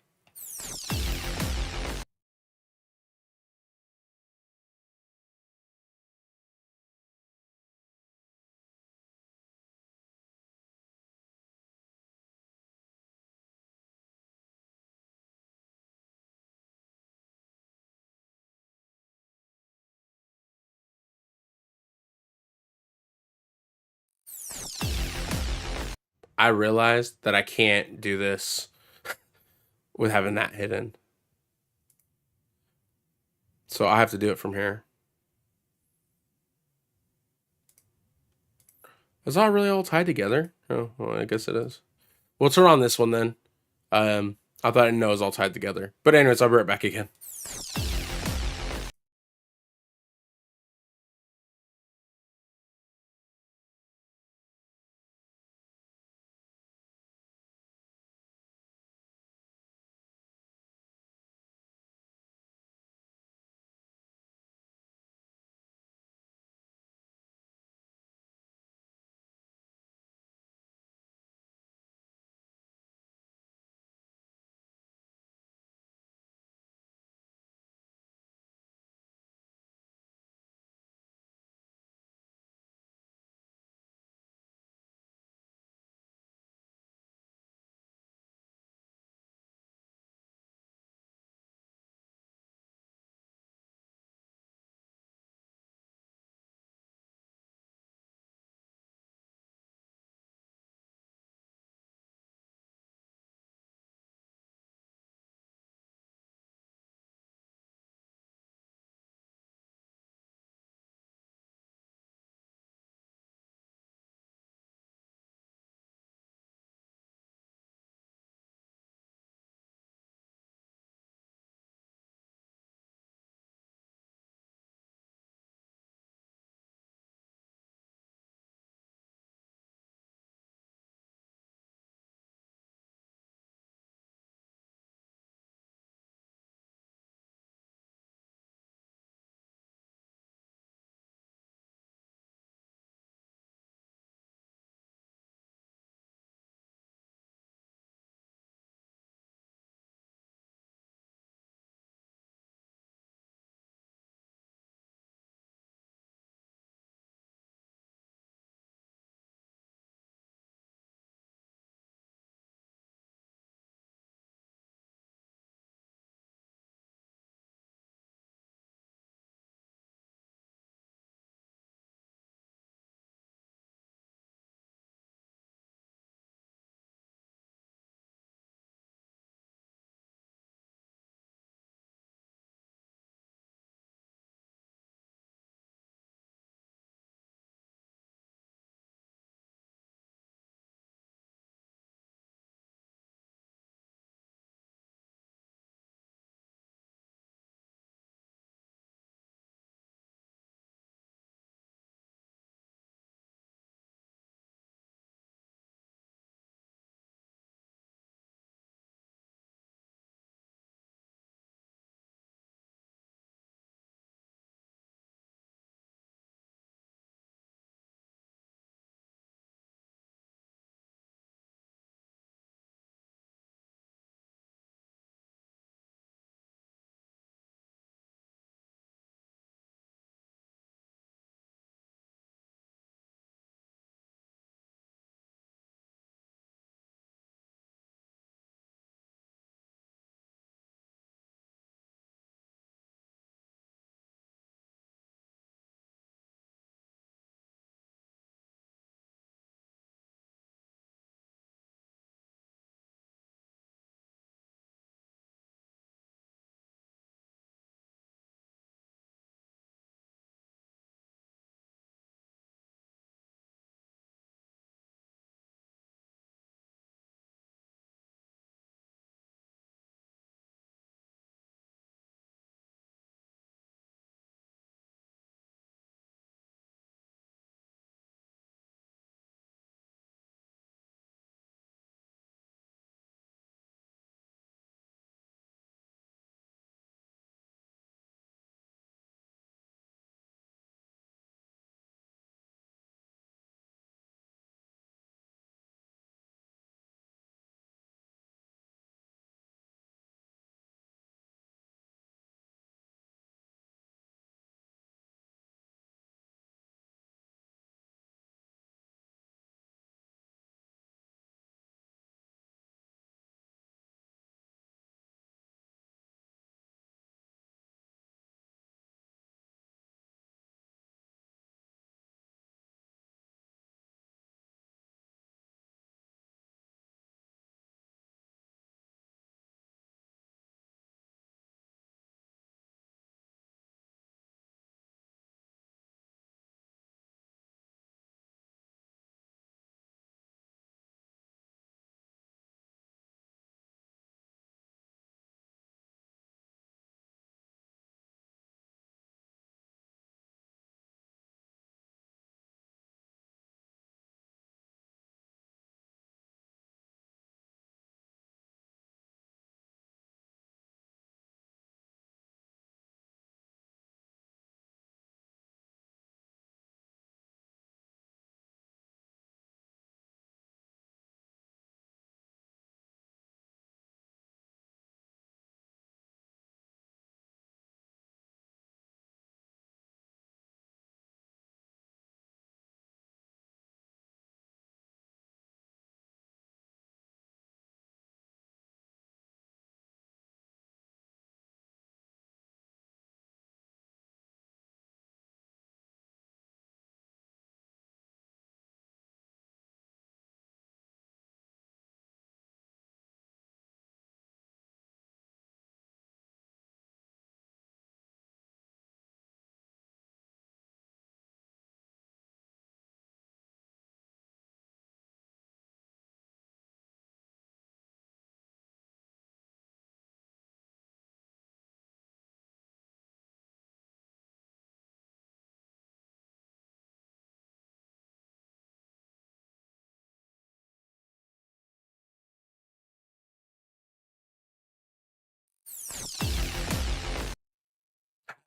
I realized that I can't do this with having that hidden. So I have to do it from here. Is that really all tied together? Oh, well, I guess it is. We'll turn on this one then. I thought I didn't know it was all tied together. But anyways, I'll be right back again.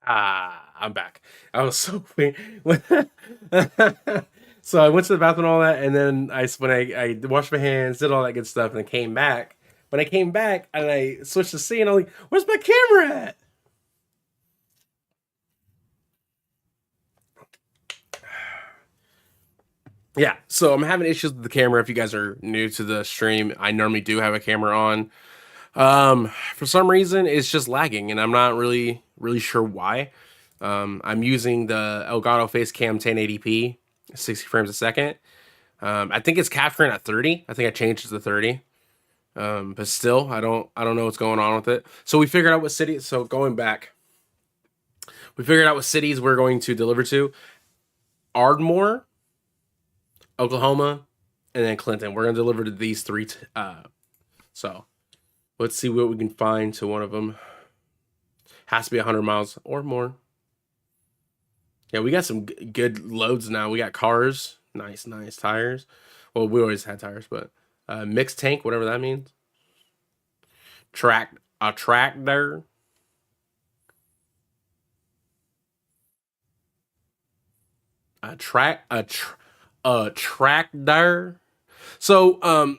I'm back. I was so weird. So I went to the bathroom and all that, and then I washed my hands, did all that good stuff, and I came back. When I came back and I switched the scene, I'm like, "Where's my camera at?" Yeah, so I'm having issues with the camera. If you guys are new to the stream, I normally do have a camera on. For some reason, it's just lagging, and I'm not really sure why. I'm using the Elgato Facecam 1080p, 60 frames a second. I think it's capturing at 30. I think I changed it to 30. But still, I don't know what's going on with it. So we figured out what city. So going back, we figured out what cities we're going to deliver to: Ardmore, Oklahoma, and then Clinton. We're gonna deliver to these three. So let's see what we can find to one of them. Has to be 100 miles or more. Yeah, we got some good loads now. We got cars, nice tires. Well, we always had tires, but mixed tank, whatever that means. Tractor. A tractor. So I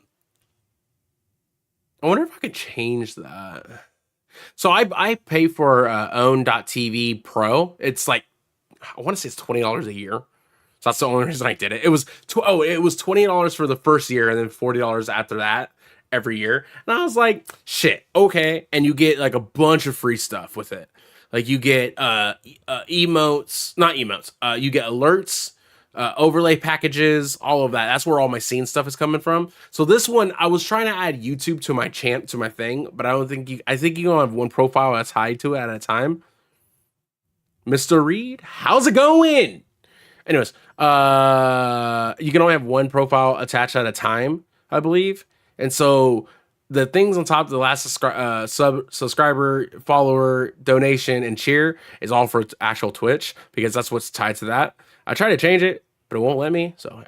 wonder if I could change that. So I pay for own.tv Pro. It's like, I want to say it's $20 a year. So that's the only reason I did it. It was $20 for the first year and then $40 after that every year. And I was like, shit, okay. And you get like a bunch of free stuff with it. Like you get emotes, not emotes. You get alerts, overlay packages, all of that. That's where all my scene stuff is coming from. So this one, I was trying to add YouTube to my thing, but I don't think I think you can have one profile that's tied to it at a time. Mr. Reed, how's it going? Anyways, you can only have one profile attached at a time, I believe. And so the things on top of the last subscriber, follower, donation, and cheer is all for actual Twitch because that's what's tied to that. I tried to change it, but it won't let me. So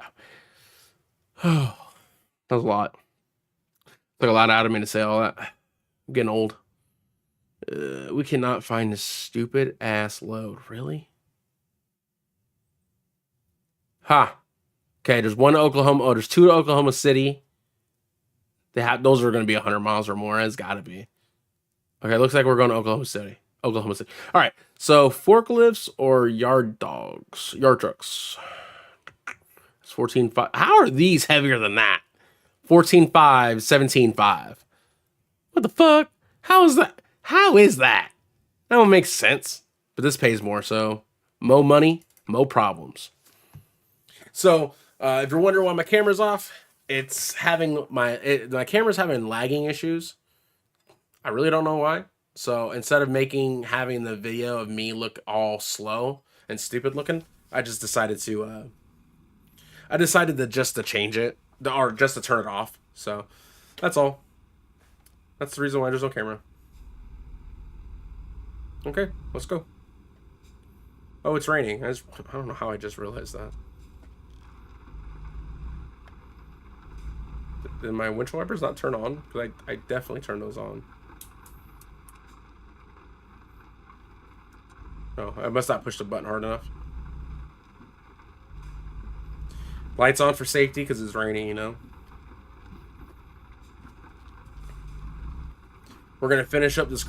yeah, that was a lot. Took a lot out of me to say all that. I'm getting old. We cannot find this stupid ass load. Really? Ha. Okay, there's one Oklahoma. Oh, there's two to Oklahoma City. Those are going to be 100 miles or more. It's got to be. Okay, looks like we're going to Oklahoma City. Oklahoma City. All right. So forklifts or yard trucks. It's 14.5. How are these heavier than that? 14.5, 17.5. What the fuck? How is that? How is that? That don't make sense. But this pays more, so mo money, mo problems. So if you're wondering why my camera's off, it's having my camera's having lagging issues. I really don't know why. So instead of having the video of me look all slow and stupid looking, I decided to just to change it or just to turn it off. So that's all. That's the reason why there's no camera. Okay, let's go. Oh, it's raining. I don't know how I just realized that. Did my windshield wipers not turn on? Because I definitely turned those on. Oh, I must not push the button hard enough. Lights on for safety because it's raining, you know. We're going to finish up this...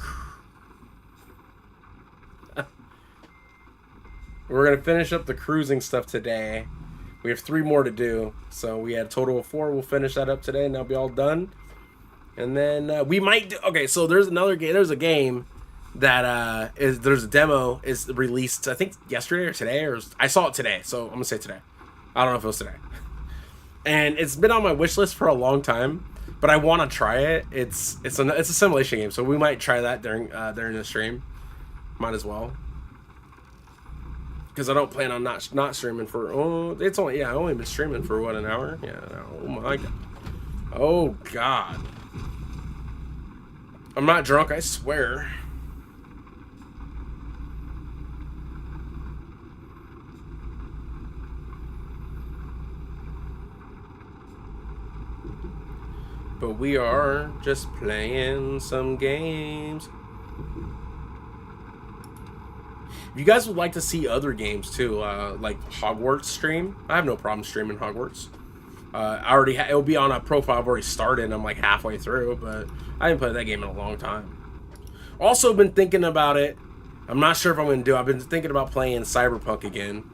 We're going to finish up the cruising stuff today. We have 3 more to do. So we had a total of 4. We'll finish that up today and that'll be all done. And then we might do... Okay, so there's another game. There's a game that there's a demo is released, I think yesterday or today. I saw it today, so I'm going to say today. I don't know if it was today. And it's been on my wish list for a long time, but I want to try it. It's a simulation game, so we might try that during the stream. Might as well. Because I don't plan on not streaming for I only been streaming for what, an hour? Yeah, oh my god. Oh god. I'm not drunk, I swear. But we are just playing some games. If you guys would like to see other games too, like Hogwarts stream, I have no problem streaming Hogwarts. I already it'll be on a profile I've already started. And I'm like halfway through, but I haven't played that game in a long time. Also been thinking about it. I'm not sure if I'm gonna do. I've been thinking about playing Cyberpunk again.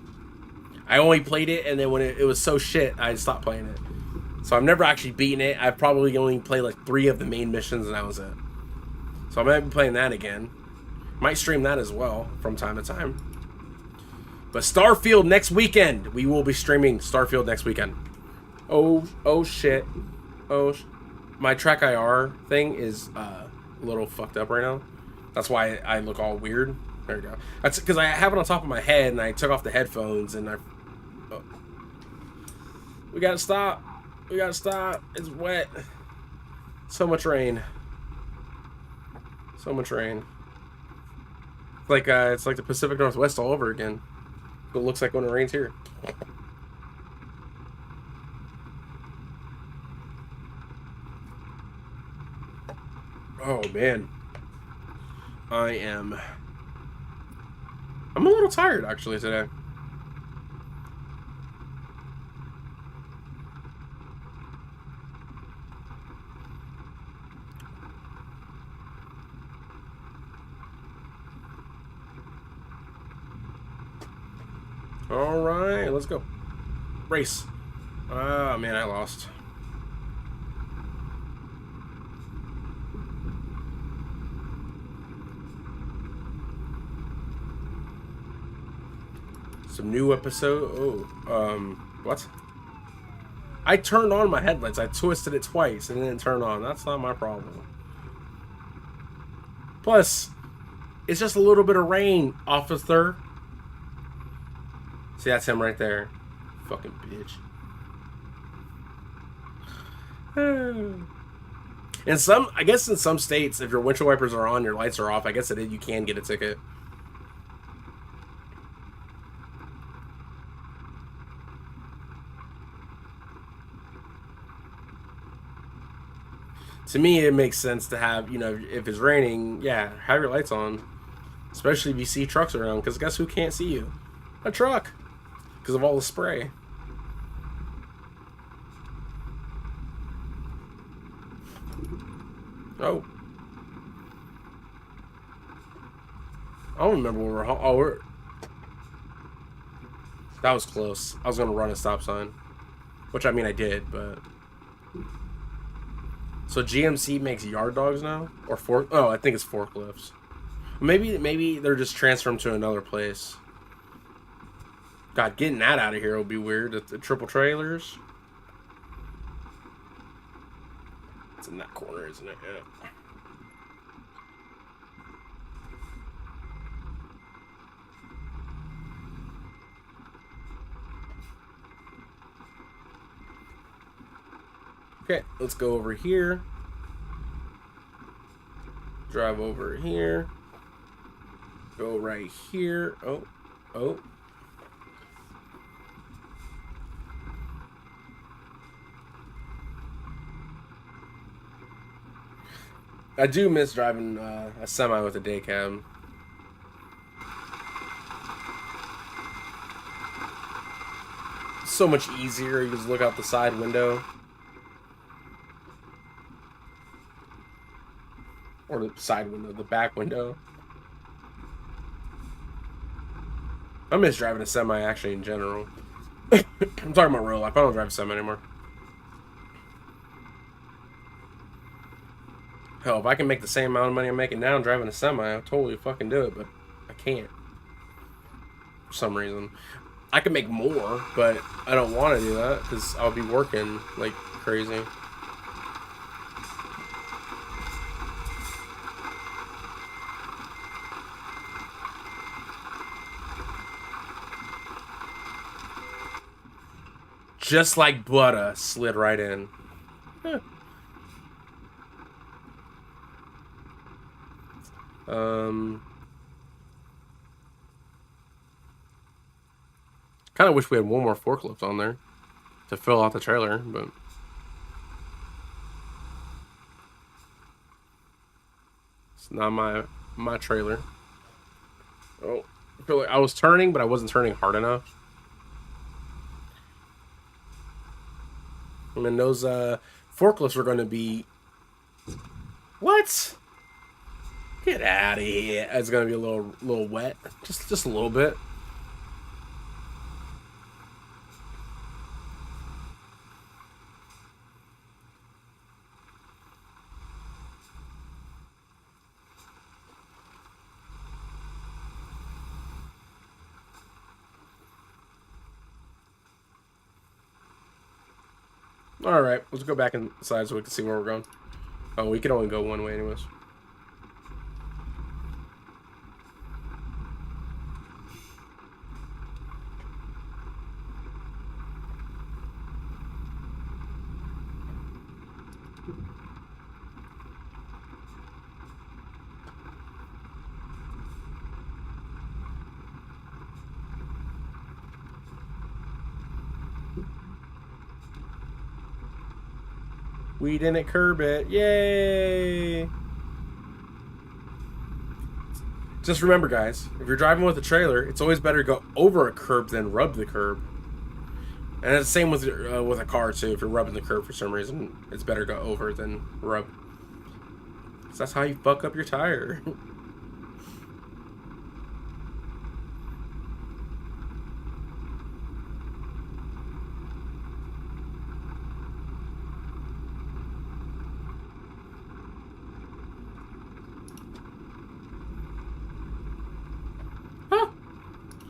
I only played it, and then when it was so shit, I stopped playing it. So I've never actually beaten it. I've probably only played like 3 of the main missions, and that was it. So I might be playing that again. Might stream that as well from time to time. But Starfield next weekend. We will be streaming Starfield next weekend. Oh shit. My Track IR thing is a little fucked up right now. That's why I look all weird. There you go. That's because I have it on top of my head, and I took off the headphones, and oh. We gotta stop. We gotta stop. It's wet. So much rain. So much rain. It's like the Pacific Northwest all over again. It looks like when it rains here. Oh man. I'm a little tired actually today. All right, let's go. Race. Ah, man, I lost. Some new episode. Oh, what? I turned on my headlights. I twisted it twice and it didn't turn on. That's not my problem. Plus, it's just a little bit of rain, officer. See, that's him right there. Fucking bitch. I guess in some states, if your windshield wipers are on, your lights are off, I guess you can get a ticket. To me, it makes sense to have, if it's raining, yeah, have your lights on. Especially if you see trucks around, because guess who can't see you? A truck. Because of all the spray. Oh. I don't remember where we're... That was close. I was going to run a stop sign. Which, I mean, I did, but... So GMC makes yard dogs now? Or I think it's forklifts. Maybe they're just transferring to another place. God, getting that out of here will be weird. The triple trailers. It's in that corner, isn't it? Yeah. Okay, let's go over here. Drive over here. Go right here. Oh. I do miss driving a semi with a day cab. So much easier. You just look out the side window. Or the side window, the back window. I miss driving a semi, actually, in general. I'm talking about real life. I don't drive a semi anymore. Hell, if I can make the same amount of money I'm making now driving a semi, I'll totally fucking do it, but I can't. For some reason. I can make more, but I don't want to do that, because I'll be working like crazy. Just like butter, slid right in. Huh. Kind of wish we had one more forklift on there to fill out the trailer, but it's not my trailer. Oh, feel like I was turning, but I wasn't turning hard enough. And then those forklifts are going to be... What? Get out of here. It's going to be a little wet. Just a little bit. All right, let's go back inside so we can see where we're going. Oh, we can only go one way anyways. We didn't curb it. Yay! Just remember, guys, if you're driving with a trailer, it's always better to go over a curb than rub the curb. And it's the same with a car, too. If you're rubbing the curb for some reason, it's better to go over than rub. Because that's how you fuck up your tire.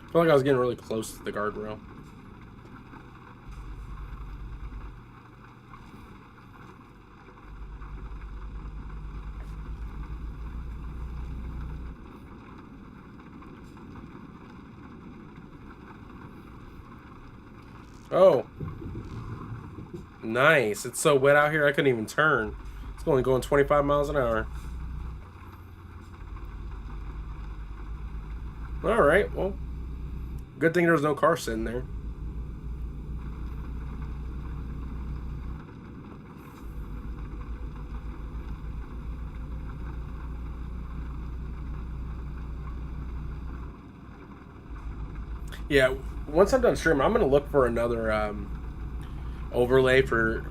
I feel like I was getting really close to the guardrail. Oh. Nice. It's so wet out here I couldn't even turn. It's only going 25 miles an hour. Alright, well. Good thing there was no car sitting there. Yeah, once I'm done streaming, I'm gonna look for another overlay for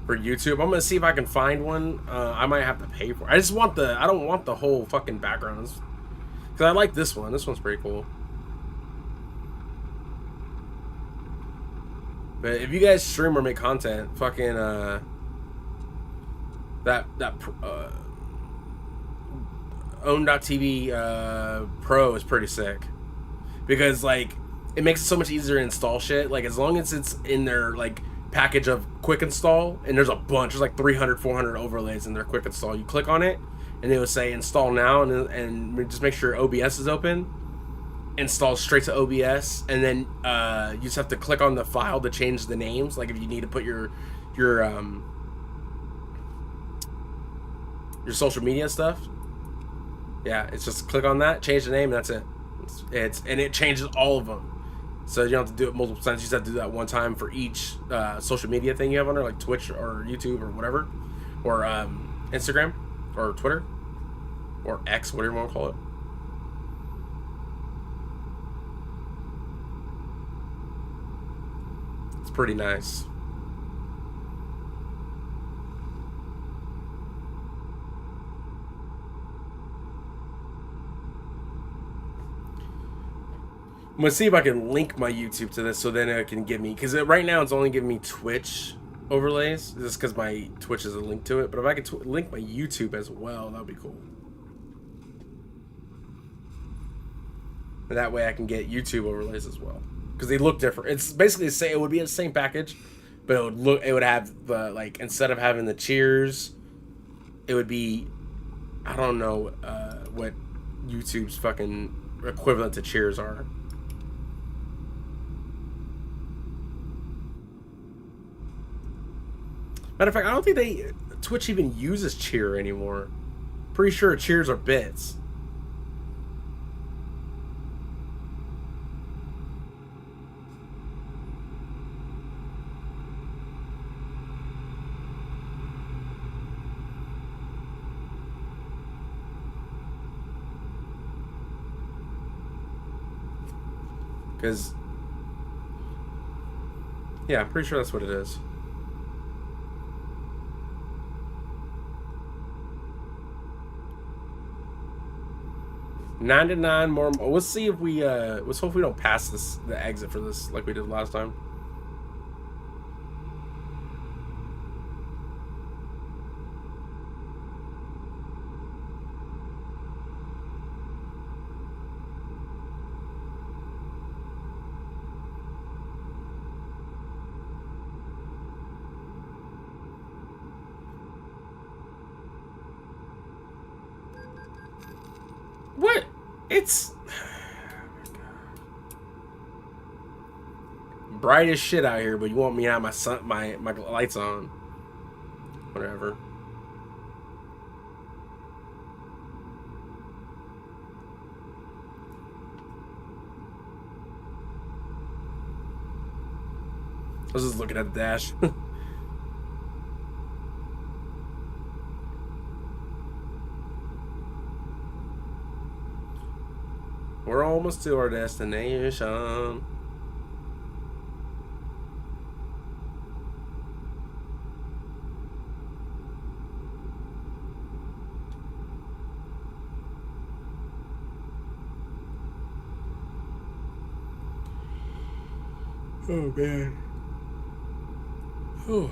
YouTube. I'm gonna see if I can find one. I might have to pay for it. I don't want the whole fucking backgrounds. Because I like this one. This one's pretty cool. But if you guys stream or make content, fucking own.tv Pro is pretty sick. Because like it makes it so much easier to install shit. Like as long as it's in their like package of quick install, and there's a bunch, there's like 300, 400 overlays in their quick install. You click on it, and it will say install now, and just make sure OBS is open. Install straight to OBS, and then you just have to click on the file to change the names. Like if you need to put your social media stuff. Yeah, it's just click on that, change the name, and that's it. And it changes all of them. So you don't have to do it multiple times. You just have to do that one time for each social media thing you have on there, like Twitch or YouTube or whatever, or Instagram or Twitter or X, whatever you want to call it. It's pretty nice. I'm gonna see if I can link my YouTube to this, so then it can give me, because right now it's only giving me Twitch overlays, just because my Twitch is a link to it. But if I could link my YouTube as well, that would be cool. And that way I can get YouTube overlays as well, because they look different. It's basically the same. It would be the same package, but it would have the, like, instead of having the cheers, it would be, I don't know what YouTube's fucking equivalent to cheers are. Matter of fact, I don't think Twitch even uses cheer anymore. Pretty sure cheers are bits. Because, yeah, I'm pretty sure that's what it is. 99 more. Let's see if we, let's hope we don't pass the exit for this like we did last time. What? It's bright as shit out here, but you want me to have my lights on. Whatever. I was just looking at the dash. We're almost to our destination. Oh man. Oh.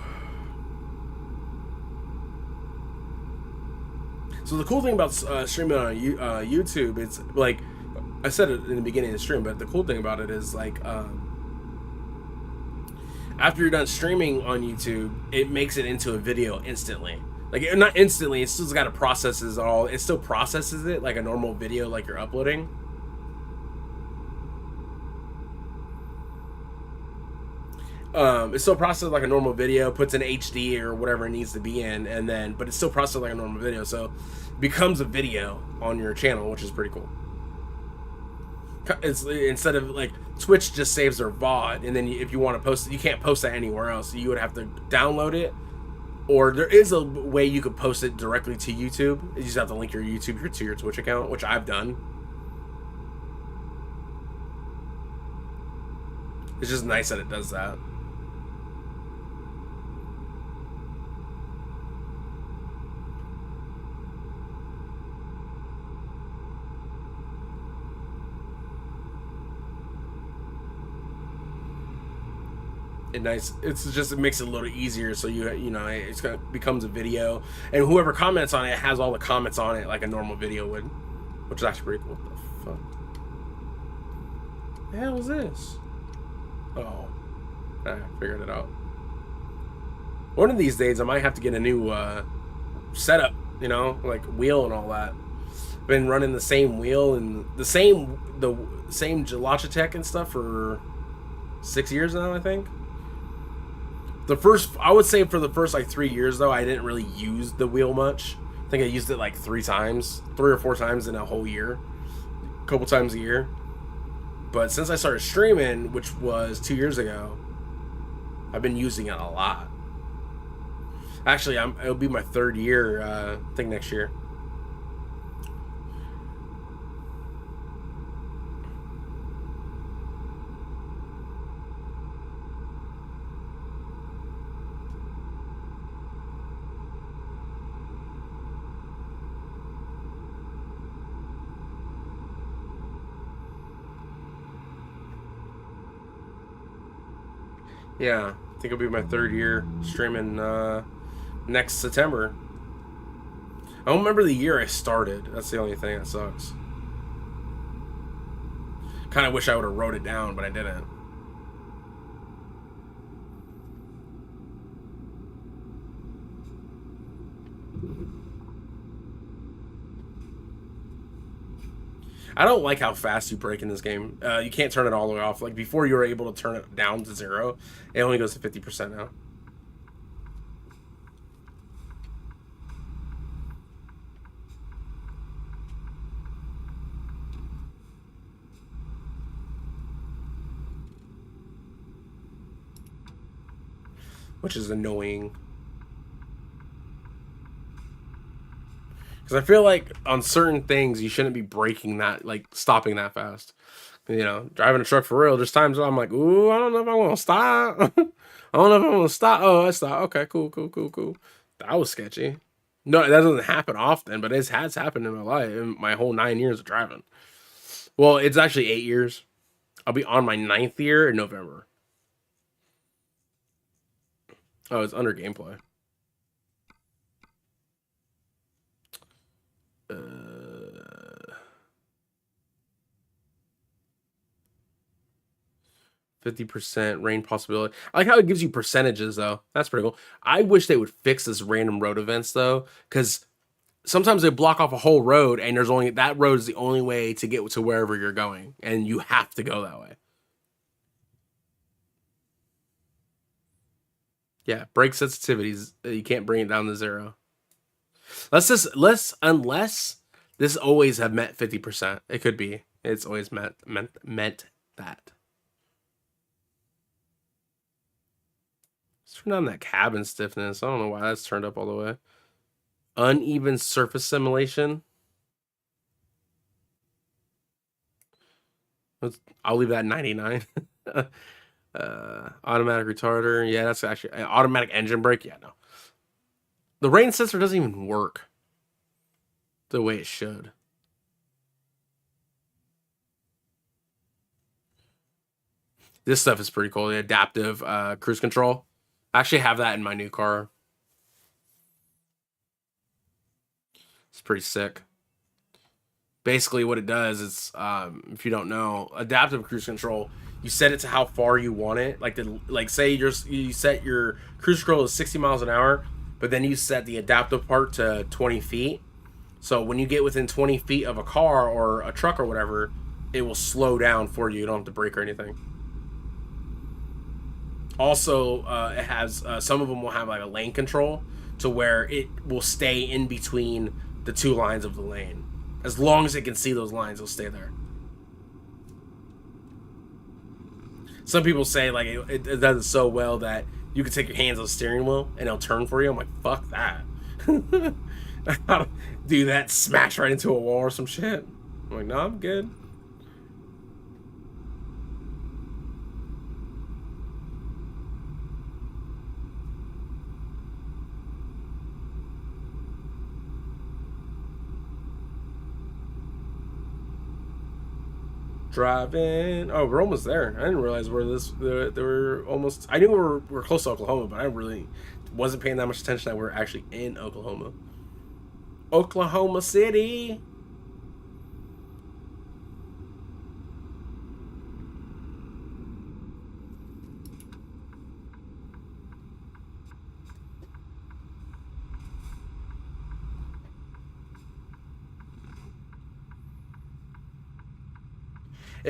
So the cool thing about streaming on YouTube, it's like I said it in the beginning of the stream, but the cool thing about it is like after you're done streaming on YouTube, it makes it into a video instantly. Like not instantly, it still got to processes all. It still processes it like a normal video, like you're uploading. It still processes like a normal video, puts in HD or whatever it needs to be in, and then but it's still processed like a normal video, so it becomes a video on your channel, which is pretty cool. It's instead of like Twitch just saves their VOD, and then if you want to post it, you can't post that anywhere else. You would have to download it, or there is a way you could post it directly to YouTube. You just have to link your YouTube to your Twitch account, which I've done. It's just nice that it does that. It's just it makes it a little easier, so you know it's gonna becomes a video, and whoever comments on it has all the comments on it like a normal video would, which is actually pretty cool. What the fuck? The hell is this? Oh, I figured it out. One of these days I might have to get a new setup, you know, like wheel and all that. Been running the same wheel and the same Logitech and stuff for 6 years now, I think. I would say for the first like 3 years though, I didn't really use the wheel much. I think I used it like 3 or 4 times in a whole year, a couple times a year. But since I started streaming, which was 2 years ago, I've been using it a lot. Actually, it'll be my 3rd year, I think next year. Yeah, I think it'll be my 3rd year streaming next September. I don't remember the year I started. That's the only thing that sucks. Kind of wish I would have wrote it down, but I didn't. I don't like how fast you break in this game. You can't turn it all the way off. Like before, you were able to turn it down to 0. It only goes to 50% now. Which is annoying. Because I feel like on certain things, you shouldn't be breaking that, like stopping that fast. You know, driving a truck for real. There's times where I'm like, ooh, I don't know if I want to stop. I don't know if I want to stop. Oh, I stopped. Okay, cool, cool, cool, cool. That was sketchy. No, that doesn't happen often, but it has happened in my life, in my whole 9 years of driving. Well, it's actually 8 years. I'll be on my 9th year in November. Oh, it's under gameplay. 50% rain possibility. I like how it gives you percentages though. That's pretty cool. I wish they would fix this random road events though, because sometimes they block off a whole road and there's only that road is the only way to get to wherever you're going, and you have to go that way. Yeah, brake sensitivities, you can't bring it down to zero. Let's unless this always have meant 50%. It could be. It's always meant that. Let's turn down that cabin stiffness. I don't know why that's turned up all the way. Uneven surface simulation. I'll leave that 99. Automatic retarder. Yeah, that's actually automatic engine brake. Yeah, no. The rain sensor doesn't even work the way it should. This stuff is pretty cool. The adaptive cruise control. I actually have that in my new car. It's pretty sick. Basically, what it does is, if you don't know, adaptive cruise control, you set it to how far you want it. Like say you set your cruise control to 60 miles an hour, but then you set the adaptive part to 20 feet. So when you get within 20 feet of a car or a truck or whatever, it will slow down for you. You don't have to brake or anything. Also, it has some of them will have like a lane control to where it will stay in between the two lines of the lane. As long as it can see those lines, it'll stay there. Some people say like it does it so well that you can take your hands on the steering wheel and it'll turn for you. I'm like, fuck that. Do that, smash right into a wall or some shit. I'm like, no, I'm good. Driving. Oh, we're almost there. I didn't realize where this. They were almost. I knew we were close to Oklahoma, but I really wasn't paying that much attention that we're actually in Oklahoma. Oklahoma City.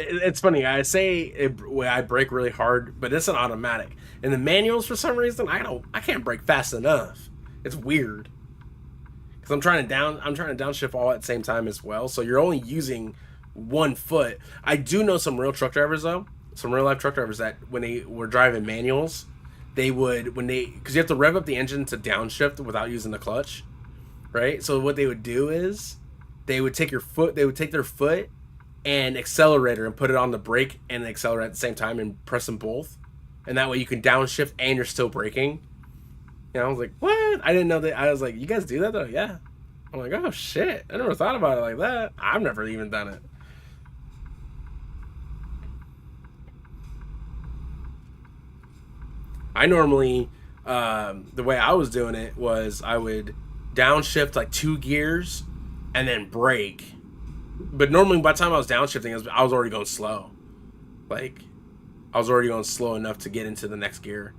It's funny. I say I brake really hard, but it's an automatic. In the manuals, for some reason, I can't brake fast enough. It's weird because I'm trying to downshift all at the same time as well. So you're only using one foot. I do know some real truck drivers though, some real life truck drivers that when they were driving manuals, they would because you have to rev up the engine to downshift without using the clutch, right? So what they would do is they would take their foot and accelerator and put it on the brake and the accelerator at the same time and press them both, and that way you can downshift and you're still braking. And I was like, what? I didn't know that. I was like, you guys do that though? Yeah. I'm like, oh shit, I never thought about it like that. I've never even done it. I normally, the way I was doing it was I would downshift like 2 gears and then brake. But normally, by the time I was downshifting, I was already going slow. Like, I was already going slow enough to get into the next gear.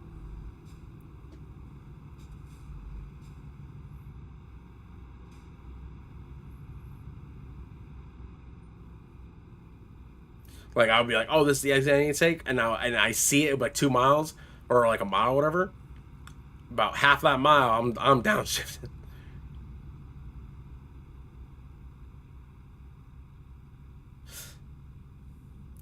Like, I would be like, oh, this is the exit I need to take. And I see it like 2 miles or like a mile, or whatever. About half that mile, I'm downshifting.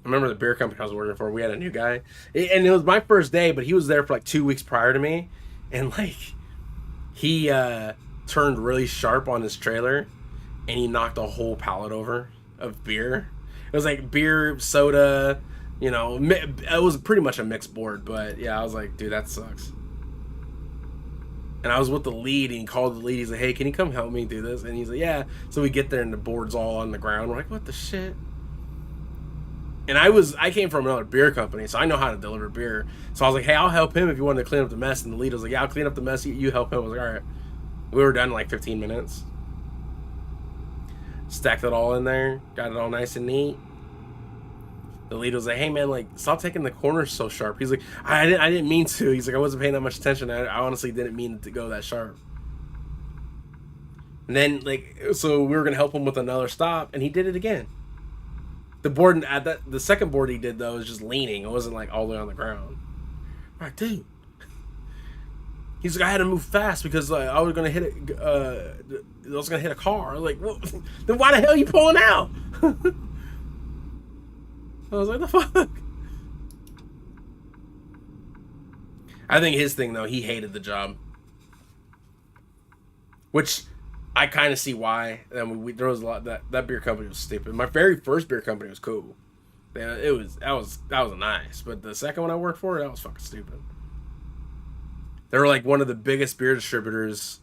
I remember the beer company I was working for. We had a new guy, and it was my first day, but he was there for like 2 weeks prior to me, and like he turned really sharp on his trailer, and he knocked a whole pallet over of beer. It was like beer, soda, you know, it was pretty much a mixed board. But yeah, I was like, dude, that sucks. And I was with the lead, and he called the lead. He's like, hey, can you come help me do this? And he's like, yeah. So we get there, and the board's all on the ground. We're like, what the shit? And I came from another beer company, so I know how to deliver beer. So I was like, hey, I'll help him if you want to clean up the mess. And the lead was like, yeah, I'll clean up the mess. You help him. I was like, all right. We were done in like 15 minutes. Stacked it all in there, got it all nice and neat. The lead was like, hey man, like, stop taking the corners so sharp. He's like, I didn't mean to. He's like, I wasn't paying that much attention. I honestly didn't mean to go that sharp. And then, like, so we were gonna help him with another stop, and he did it again. The board at the second board he did though was just leaning. It wasn't like all the way on the ground. I'm like, dude. He's like, I had to move fast because I was gonna hit it. I was gonna hit a car. I'm like, well, then why the hell are you pulling out? I was like, the fuck. I think his thing though, he hated the job, which I kind of see why. I mean, there was a lot that beer company was stupid. My very first beer company was cool. Yeah, that was nice, but the second one I worked for, that was fucking stupid. They were like one of the biggest beer distributors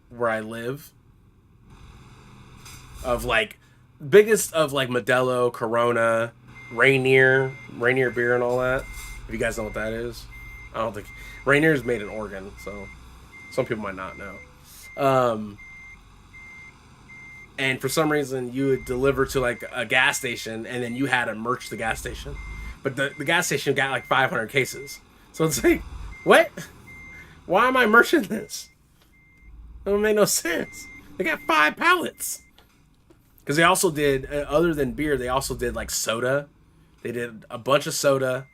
where I live. Of like, biggest of like Modelo, Corona, Rainier beer, and all that. If you guys know what that is, I don't think Rainier is made in Oregon, so some people might not know. Um, and for some reason, you would deliver to like a gas station, and then you had to merch the gas station, but the gas station got like 500 cases, so it's like, what? Why am I merching this? That don't make no sense. They got 5 pallets. Because they also did, other than beer, they also did like soda. They did a bunch of soda.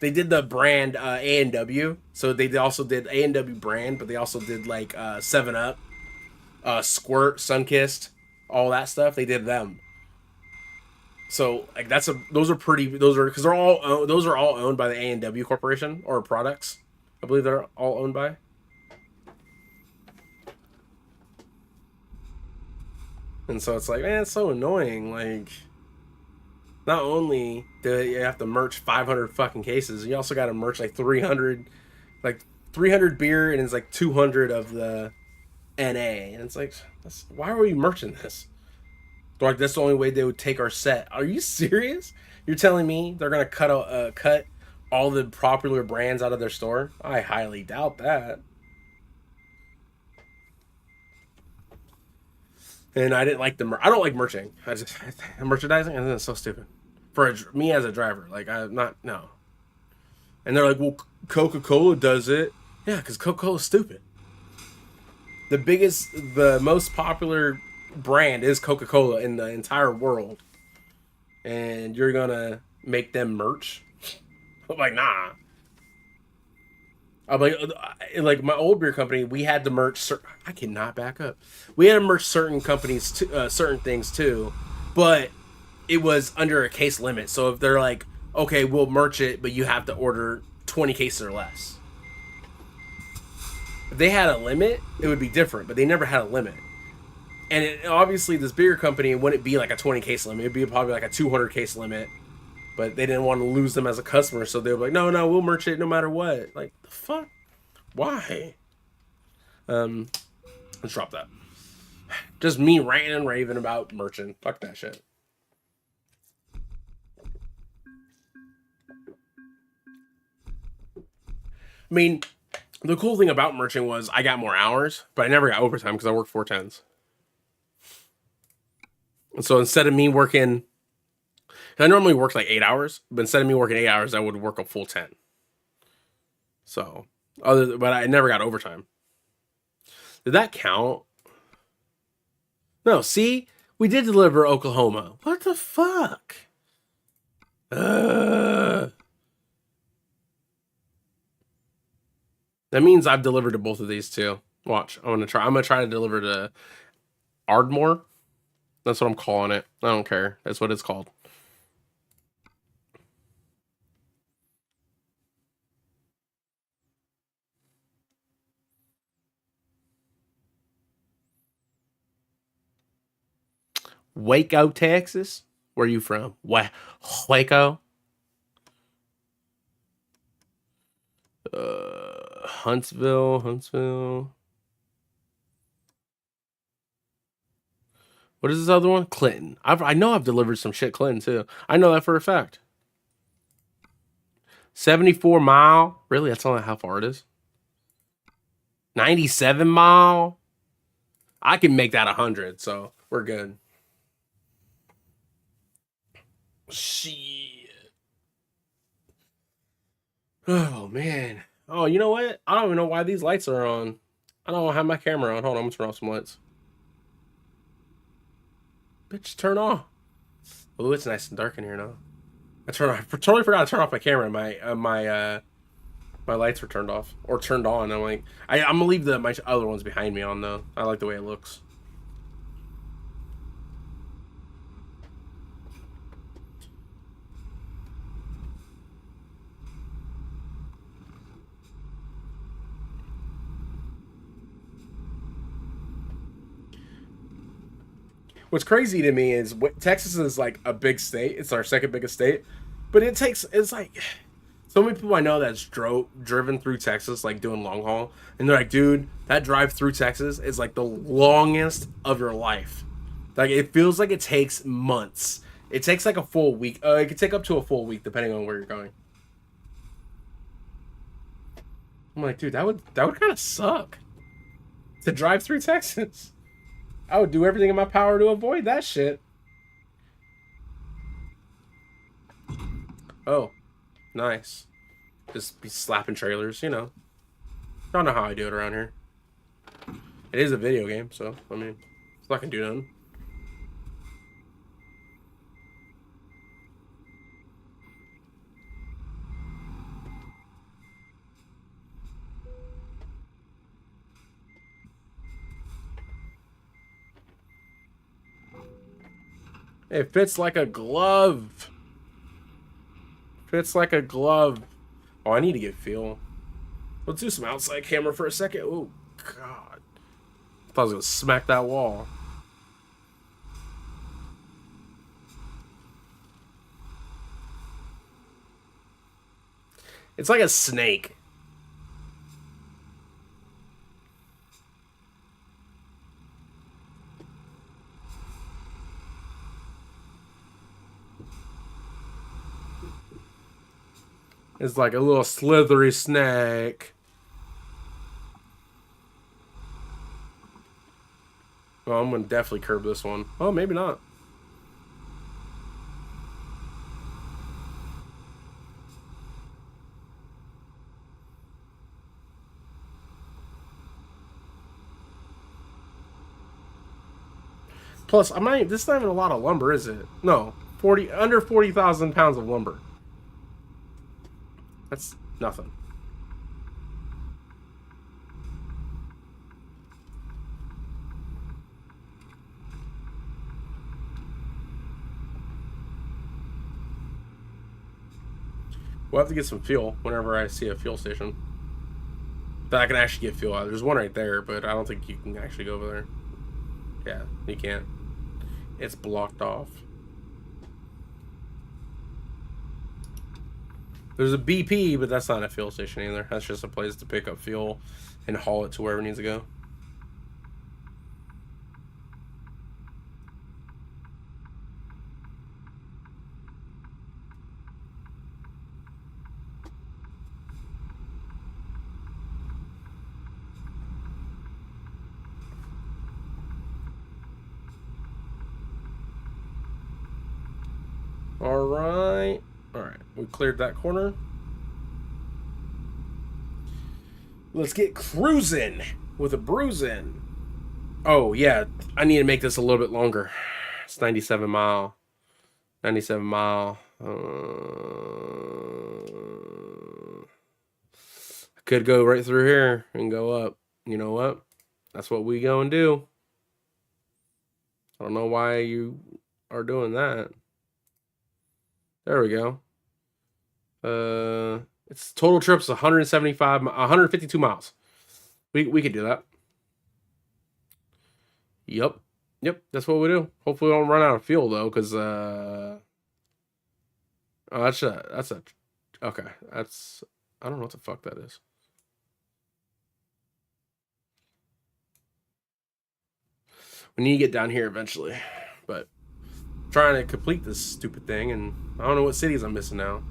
They did the brand A&W. So they also did A&W brand, but they also did like 7 Up, Squirt, Sunkist, all that stuff. They did them. So like those are because those are all owned by the A&W Corporation or products. I believe they're all owned by. And so it's like, man, it's so annoying. Like, not only do you have to merch 500 fucking cases, you also got to merch like 300 beer, and it's like 200 of the NA. And it's like, why are we merching this? They're like, that's the only way they would take our set. Are you serious? You're telling me they're gonna cut all the popular brands out of their store? I highly doubt that. And I didn't like I don't like merching. Merchandising, and it's so stupid for me as a driver. Like, I'm not, no. And they're like, well, Coca Cola does it. Yeah, because Coca Cola's stupid. The most popular brand is Coca Cola in the entire world, and you're gonna make them merch? I'm like, nah. I'm like my old beer company, we had to merch. I cannot back up. We had to merch certain companies, certain things too, but it was under a case limit. So if they're like, okay, we'll merch it, but you have to order 20 cases or less. If they had a limit, it would be different, but they never had a limit. And obviously, this beer company wouldn't be like a 20 case limit. It'd be probably like a 200 case limit. But they didn't want to lose them as a customer, so they were like, no, we'll merch it no matter what. Like, the fuck? Why? Let's drop that. Just me ranting and raving about merching. Fuck that shit. I mean, the cool thing about merching was I got more hours, but I never got overtime because I worked 4 10s. And so instead of me working, I normally work like 8 hours, but instead of me working 8 hours, I would work a full 10. So, but I never got overtime. Did that count? No, see? We did deliver Oklahoma. What the fuck? That means I've delivered to both of these too. Watch. I'm gonna try to deliver to Ardmore. That's what I'm calling it. I don't care. That's what it's called. Waco, Texas. Where are you from? Waco? Huntsville. What is this other one? Clinton. I know I've delivered some shit Clinton too. I know that for a fact. 74 mile. Really? That's not how far it is. 97 mile. I can make that 100, so we're good. Shit. Oh man. Oh, you know what? I don't even know why these lights are on. I don't have my camera on. Hold on, I'm gonna turn off some lights. Bitch, turn off. Oh, it's nice and dark in here now. I totally forgot to turn off my camera. My lights were turned off or turned on. I'm like, I'm gonna leave my other ones behind me on though. I like the way it looks. What's crazy to me is Texas is like a big state. It's our second biggest state, but it's like so many people I know that's driven through Texas, like doing long haul, and they're like, dude, that drive through Texas is like the longest of your life. Like it feels like it takes months. It takes like a full week. It could take up to a full week depending on where you're going. I'm like, dude, that would kind of suck to drive through Texas. I would do everything in my power to avoid that shit. Oh, nice. Just be slapping trailers, you know. I don't know how I do it around here. It is a video game, so I mean, it's not gonna do nothing. It fits like a glove. Fits like a glove. Oh, I need to get feel. Let's do some outside camera for a second. Oh, God. I thought I was gonna smack that wall. It's like a snake. It's like a little slithery snake. Oh, I'm gonna definitely curb this one. Oh, maybe not. Plus, I'm not. This is not even a lot of lumber, is it? No, 40,000 pounds of lumber. That's nothing. We'll have to get some fuel whenever I see a fuel station that I can actually get fuel out. There's one right there, but I don't think you can actually go over there. Yeah, you can't. It's blocked off. There's a BP, but that's not a fuel station either. That's just a place to pick up fuel and haul it to wherever it needs to go. All right. We cleared that corner. Let's get cruising with a bruising. Oh, yeah. I need to make this a little bit longer. It's 97 mile. 97 mile. I could go right through here and go up. You know what? That's what we go and do. I don't know why you are doing that. There we go. It's total trips 152 miles. We could do that. Yep. Yep, that's what we do. Hopefully, we don't run out of fuel though, because oh, that's a okay. That's I don't know what the fuck that is. We need to get down here eventually, but I'm trying to complete this stupid thing, and I don't know what cities I'm missing now.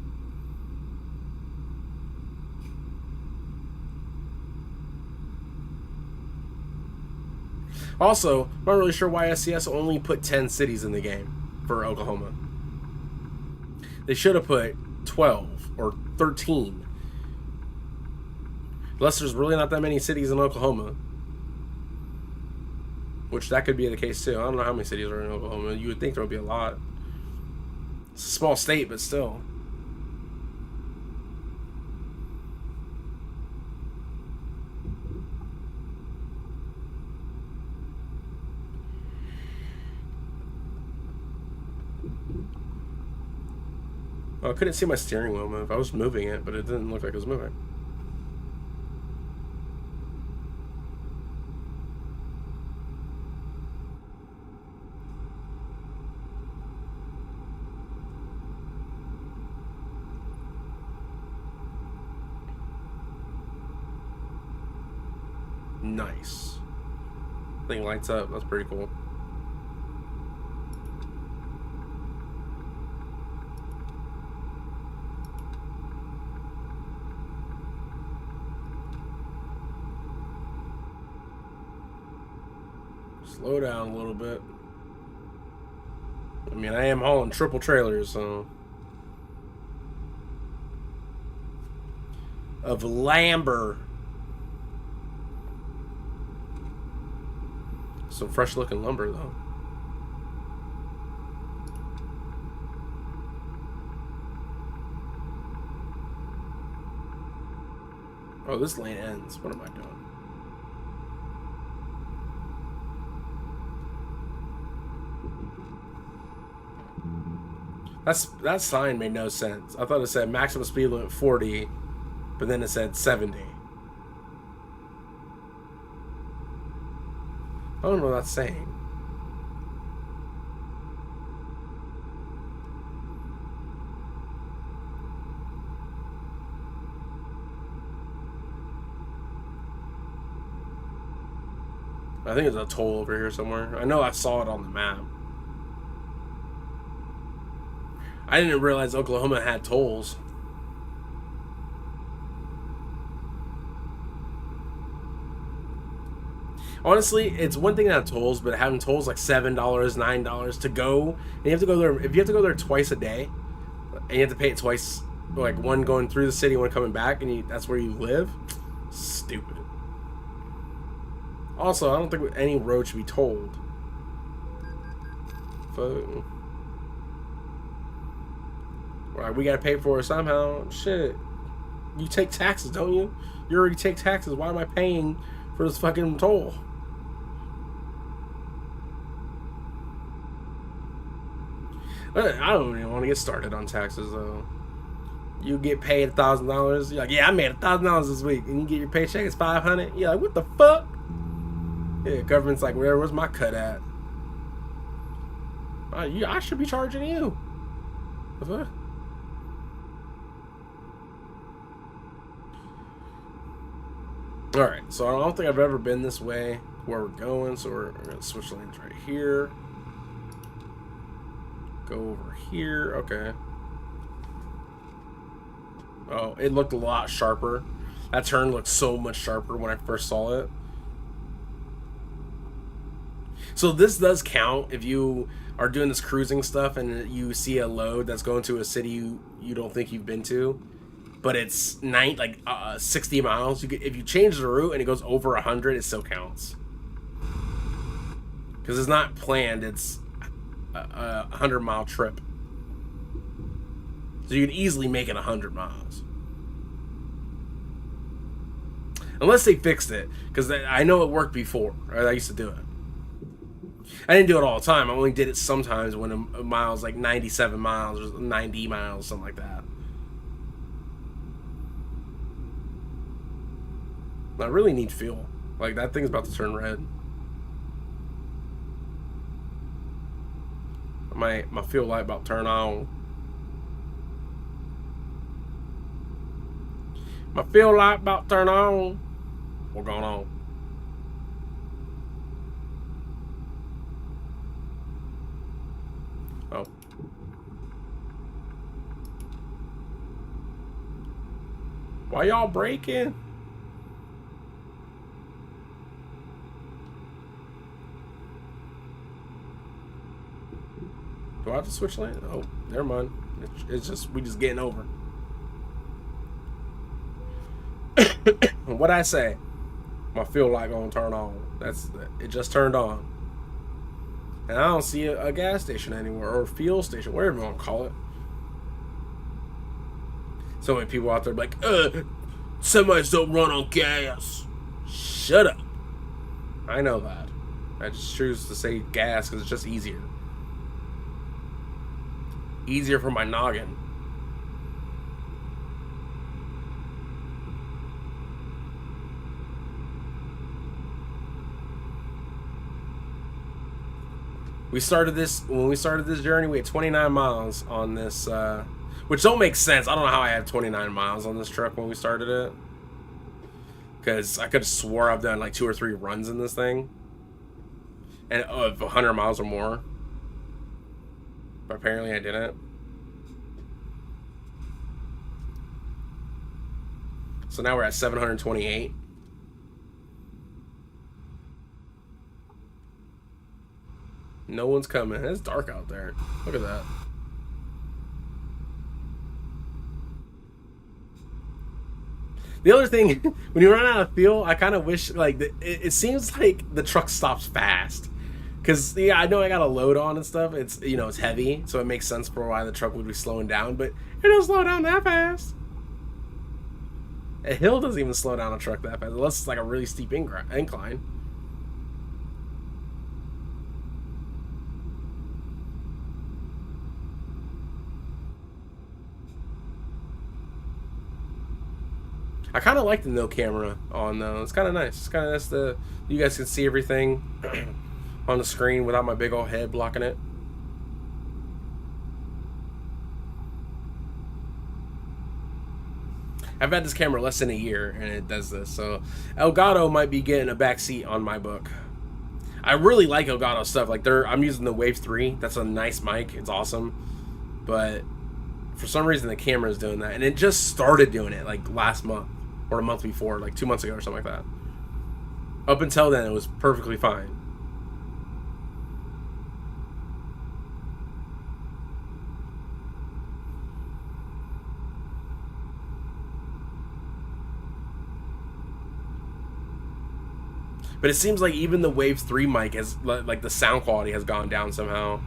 Also, I'm not really sure why SCS only put 10 cities in the game for Oklahoma. They should have put 12 or 13. Unless there's really not that many cities in Oklahoma. Which that could be the case too. I don't know how many cities are in Oklahoma. You would think there would be a lot. It's a small state, but still. Oh, I couldn't see my steering wheel move. I was moving it, but it didn't look like it was moving. Nice. Thing lights up. That's pretty cool. Slow down a little bit. I mean, I am hauling triple trailers, so. Of Lamber. Some fresh looking lumber, though. Oh, this lane ends. What am I doing? That sign made no sense. I thought it said maximum speed limit 40, but then it said 70. I don't know what that's saying. I think it's a toll over here somewhere. I know I saw it on the map. I didn't realize Oklahoma had tolls. Honestly, it's one thing to have tolls, but having tolls like $7, $9 to go, and you have to go there. If you have to go there twice a day, and you have to pay it twice, like one going through the city, one coming back, and that's where you live. Stupid. Also, I don't think any road should be tolled. Right, we gotta pay for it somehow. Shit. You take taxes, don't you? You already take taxes. Why am I paying for this fucking toll? I don't even want to get started on taxes though. You get paid $1,000. You're like, yeah, I made $1,000 this week, and you get your paycheck. It's $500. You're like, what the fuck? Yeah, government's like, where's my cut at? I should be charging you. The fuck? Alright, so I don't think I've ever been this way where we're going, so we're going to switch lanes right here. Go over here. Okay. Oh, it looked a lot sharper. That turn looked so much sharper when I first saw it. So this does count if you are doing this cruising stuff and you see a load that's going to a city you don't think you've been to, but it's 60 miles. If you change the route and it goes over 100, it still counts. Because it's not planned, it's a 100-mile trip. So you can easily make it 100 miles. Unless they fixed it. Because I know it worked before. Right? I used to do it. I didn't do it all the time. I only did it sometimes when a mile's like 97 miles or 90 miles, something like that. I really need fuel. Like, that thing's about to turn red. My fuel light about to turn on. My fuel light about to turn on. What's going on? Oh. Why y'all breaking? Do I have to switch lane? Oh, never mind. It's just, we just getting over. What'd I say? My fuel light gonna turn on. It just turned on. And I don't see a gas station anywhere, or a fuel station, whatever you want to call it. So many people out there like, semis don't run on gas. Shut up. I know that. I just choose to say gas because it's just easier. Easier for my noggin. When we started this journey, we had 29 miles on this, which don't make sense. I don't know how I had 29 miles on this truck when we started it. Because I could have swore I've done like 2 or 3 runs in this thing. And of 100 miles or more. But apparently I didn't. So now we're at 728. No one's coming. It's dark out there. Look at that. The other thing, when you run out of fuel, I kind of wish, like, it seems like the truck stops fast. Because, yeah, I know I got a load on and stuff. It's, you know, it's heavy, so it makes sense for why the truck would be slowing down. But it don't slow down that fast. A hill doesn't even slow down a truck that fast, unless it's like a really steep incline. I kind of like the no camera on though. It's kind of nice. It's kind of nice that you guys can see everything on the screen without my big old head blocking it. I've had this camera less than a year and it does this. So Elgato might be getting a backseat on my book. I really like Elgato stuff. Like I'm using the Wave 3. That's a nice mic. It's awesome. But for some reason the camera is doing that. And it just started doing it like last month. Or a month before, like 2 months ago or something like that. Up until then, it was perfectly fine. But it seems like even the Wave 3 mic has, like, the sound quality has gone down somehow.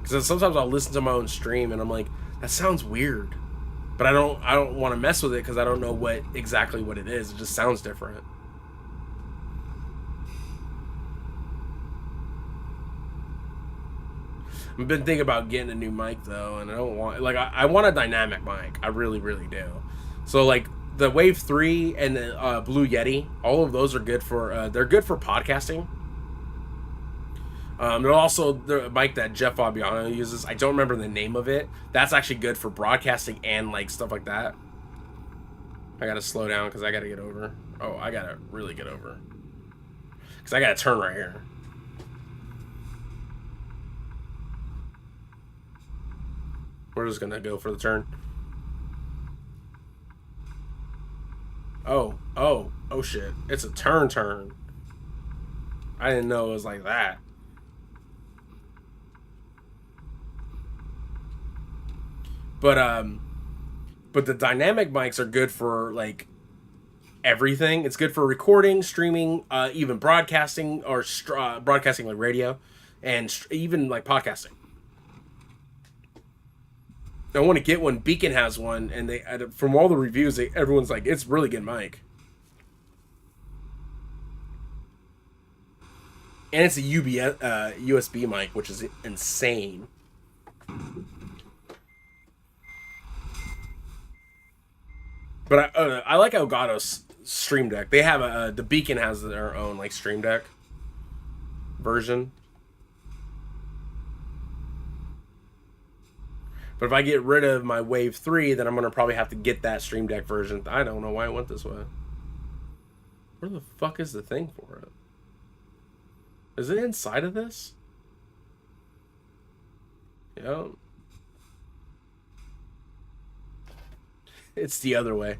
Because sometimes I'll listen to my own stream and I'm like, that sounds weird. But I don't want to mess with it because I don't know exactly what it is. It just sounds different. I've been thinking about getting a new mic though, and I don't want I want a dynamic mic. I really, really do. So like the Wave 3 and the Blue Yeti, all of those are good for they're good for podcasting. They're also the mic that Jeff Fabiano uses. I don't remember the name of it. That's actually good for broadcasting and like stuff like that. I gotta slow down because I gotta get over. Oh, I gotta really get over. Because I gotta turn right here. We're just gonna go for the turn. Oh shit. It's a turn. I didn't know it was like that. But the dynamic mics are good for like everything. It's good for recording, streaming, even broadcasting or broadcasting like radio, and even like podcasting. I want to get one. Beacon has one, and they from all the reviews, everyone's like it's really good mic. And it's a USB mic, which is insane. But I like Elgato's Stream Deck. They have the Beacon has their own like Stream Deck version. But if I get rid of my Wave 3, then I'm going to probably have to get that Stream Deck version. I don't know why it went this way. Where the fuck is the thing for it? Is it inside of this? Yep. It's the other way.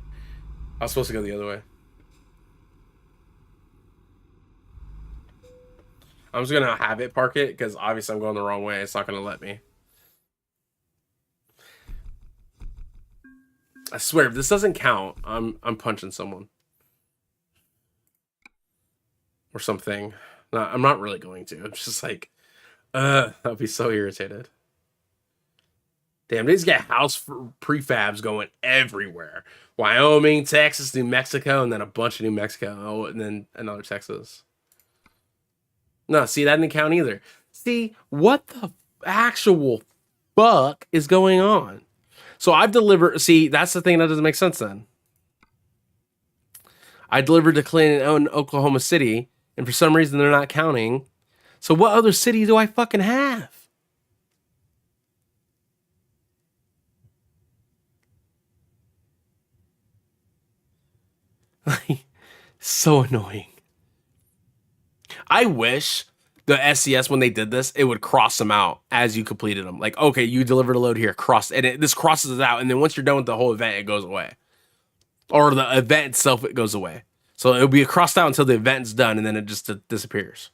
I was supposed to go the other way. I'm just gonna have it park it because obviously I'm going the wrong way. It's not gonna let me. I swear, if this doesn't count, I'm punching someone or something. No, I'm not really going to. I'm just like, I'll be so irritated. Damn, these got house prefabs going everywhere. Wyoming, Texas, New Mexico, and then a bunch of New Mexico. Oh, and then another Texas. No, see, that didn't count either. See, what the actual fuck is going on? So I've delivered. See, that's the thing that doesn't make sense then. I delivered to Clinton in Oklahoma City, and for some reason they're not counting. So what other city do I fucking have? So annoying. I wish the SCS, when they did this, it would cross them out as you completed them. Like, okay, you delivered a load here, cross, and this crosses it out, and then once you're done with the whole event, it goes away. Or the event itself, it goes away. So it'll be crossed out until the event's done, and then it just disappears.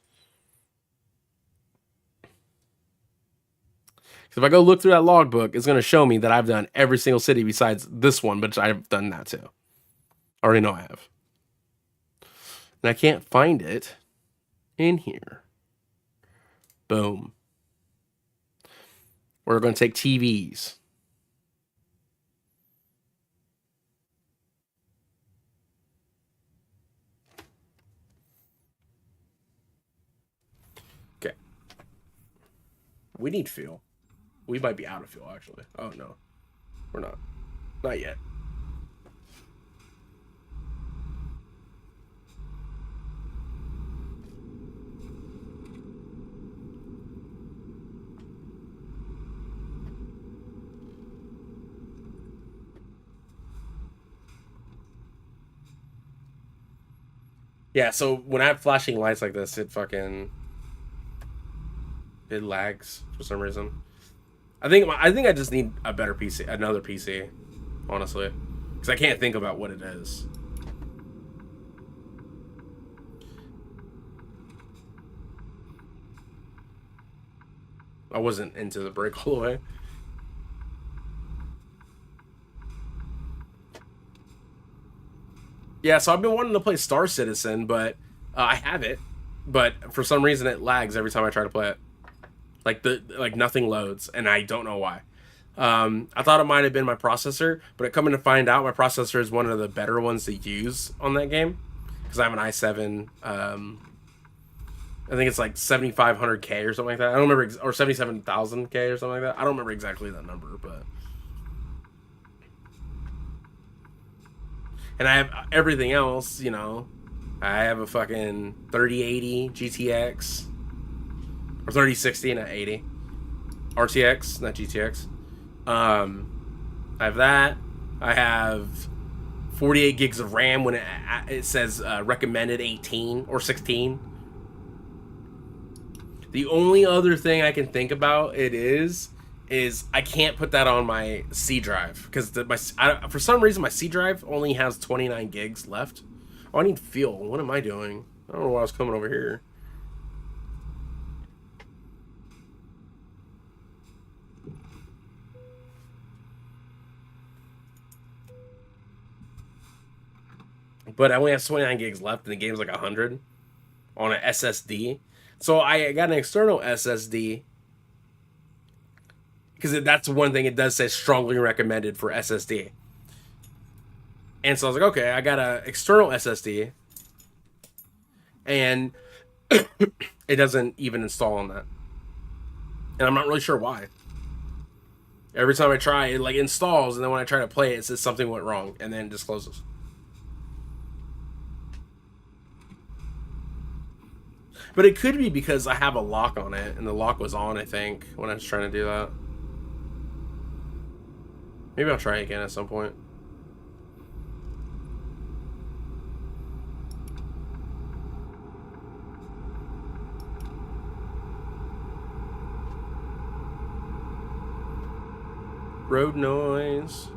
If I go look through that logbook, it's going to show me that I've done every single city besides this one, but I've done that too. I already know I have. And I can't find it in here. Boom. We're going to take TVs. Okay. We need fuel. We might be out of fuel, actually. Oh, no. We're not. Not yet. Yeah, so when I have flashing lights like this, it lags for some reason. I think I just need a better PC, another PC, honestly, because I can't think about what it is. I wasn't into the break all the way. Yeah, so I've been wanting to play Star Citizen, but I have it, but for some reason it lags every time I try to play it. Like nothing loads, and I don't know why. I thought it might have been my processor, but coming to find out, my processor is one of the better ones to use on that game because I have an i7. I think it's like 7500K or something like that. I don't remember, or 77,000K or something like that. I don't remember exactly that number, but. And I have everything else, you know. I have a fucking 3080 GTX. Or 3060, not 80. RTX, not GTX. I have that. I have 48 gigs of RAM when it says recommended 18 or 16. The only other thing I can think about is I can't put that on my C drive because for some reason my C drive only has 29 gigs left. Oh, I need fuel. What am I doing? I don't know why I was coming over here. But I only have 29 gigs left, and the game's like 100 on an SSD. So I got an external SSD because that's one thing it does say strongly recommended for SSD. And so I was like, okay, I got an external SSD, and it doesn't even install on that. And I'm not really sure why. Every time I try, it like installs, and then when I try to play it, it says something went wrong, and then it just closes. But it could be because I have a lock on it, and the lock was on, I think, when I was trying to do that. Maybe I'll try again at some point. Road noise.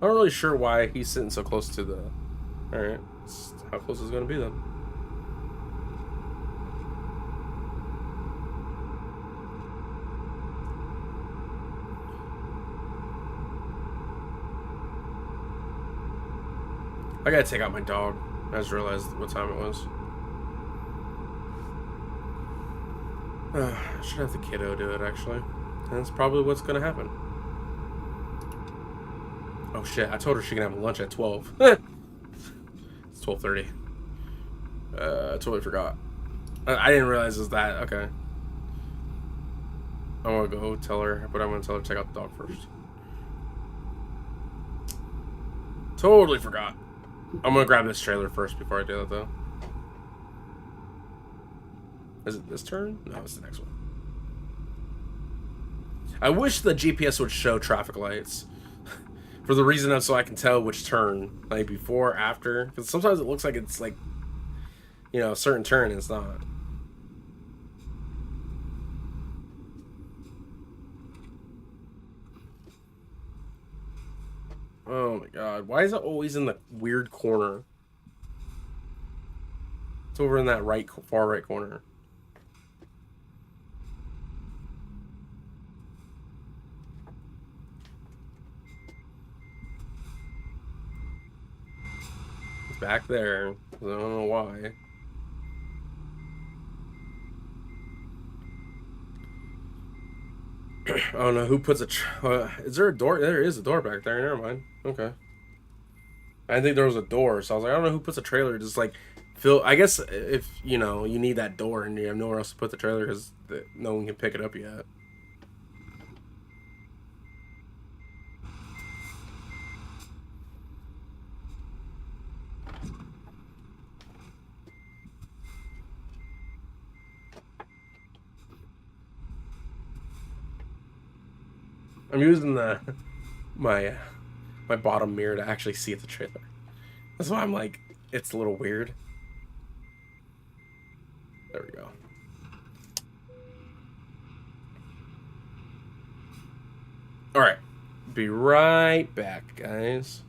I'm not really sure why he's sitting so close to the... Alright, how close is it going to be then? I gotta take out my dog. I just realized what time it was. I should have the kiddo do it, actually. And that's probably what's gonna happen. Oh shit, I told her she can have lunch at 12. It's 12:30. I totally forgot. I didn't realize it was that. Okay. I want to go tell her, but I'm going to tell her to check out the dog first. Totally forgot. I'm going to grab this trailer first before I do that, though. Is it this turn? No, it's the next one. I wish the GPS would show traffic lights. For the reason of so I can tell which turn. Like, before, after. Because sometimes it looks like it's, like, you know, a certain turn and it's not. Oh my god. Why is it always in the weird corner? It's over in that right, far right corner. It's back there. I don't know why. I don't know who puts a... is there a door? There is a door back there. Never mind. Okay. I think there was a door, so I was like, I don't know who puts a trailer. Just like fill. I guess if you know you need that door and you have nowhere else to put the trailer because no one can pick it up yet. I'm using the my my bottom mirror to actually see the trailer. That's why I'm like, it's a little weird. There we go. All right, be right back, guys.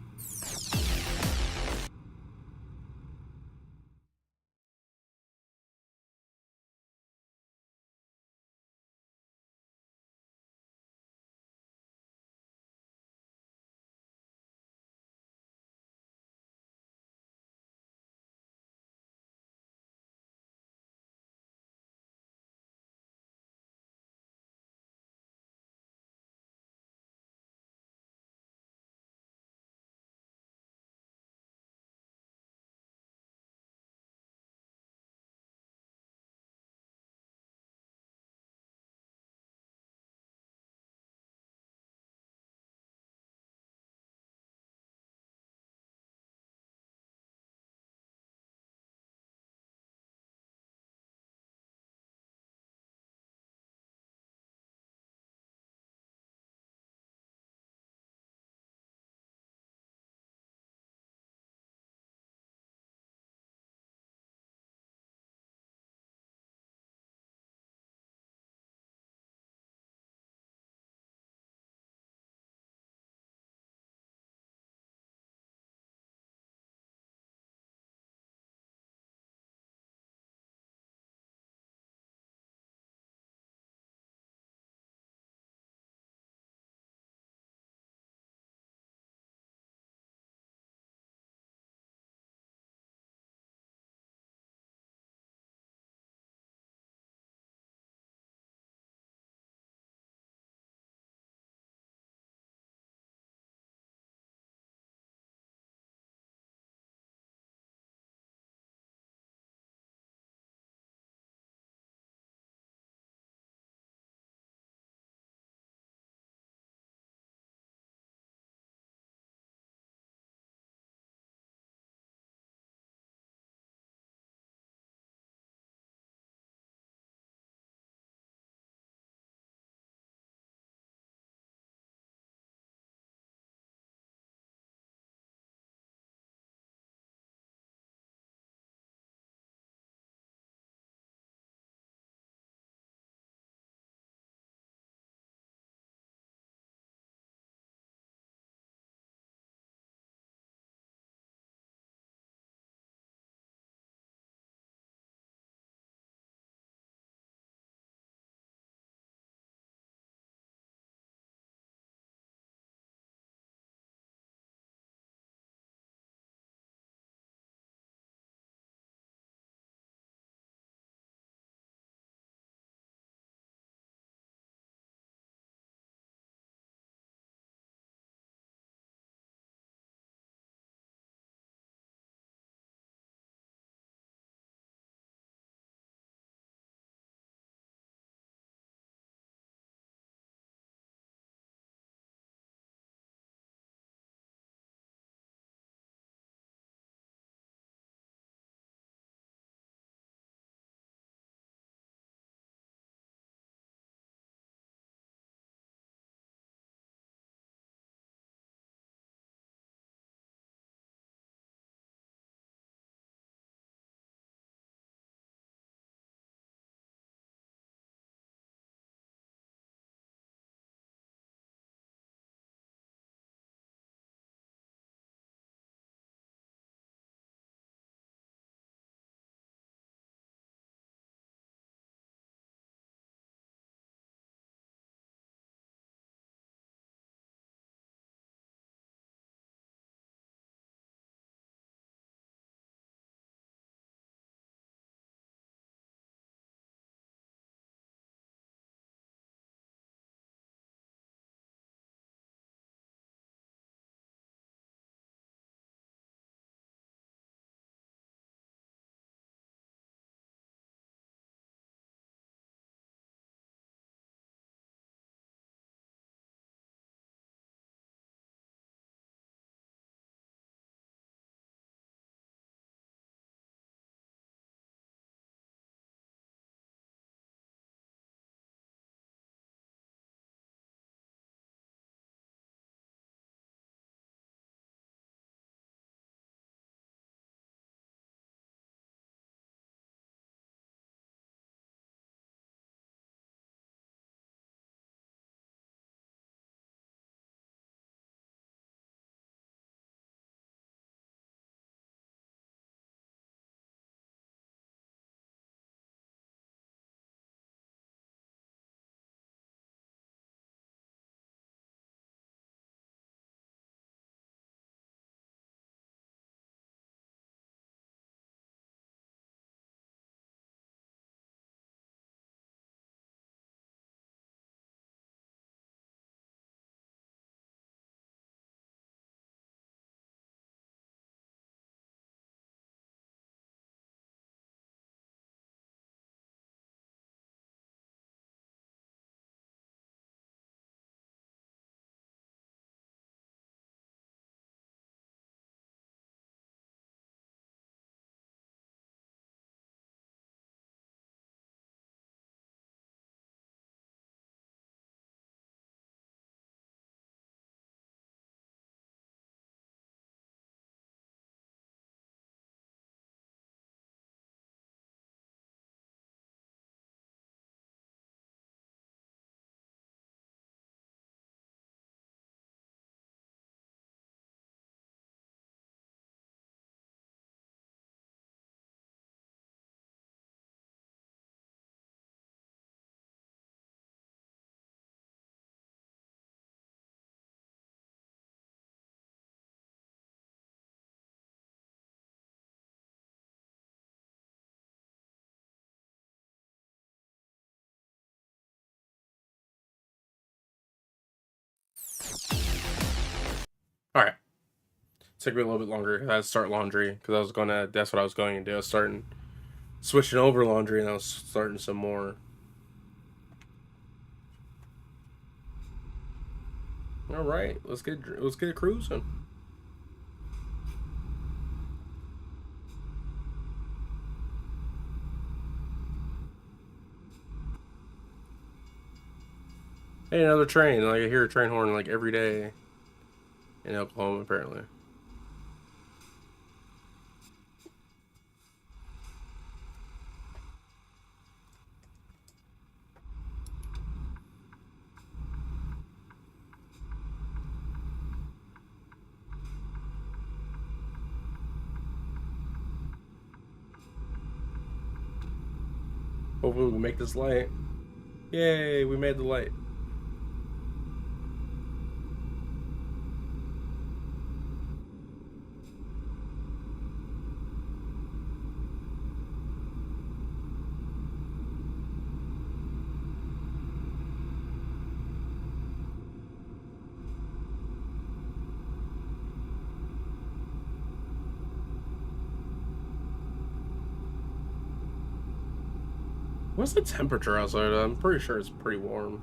All right. Took me a little bit longer because I had to start laundry because I was gonna. That's what I was going to do. I was starting switching over laundry and I was starting some more. All right, let's get cruising. Hey, another train. Like I hear a train horn like every day in Oklahoma, apparently. Hopefully we can make this light. Yay, we made the light. What's the temperature outside? I'm pretty sure it's pretty warm.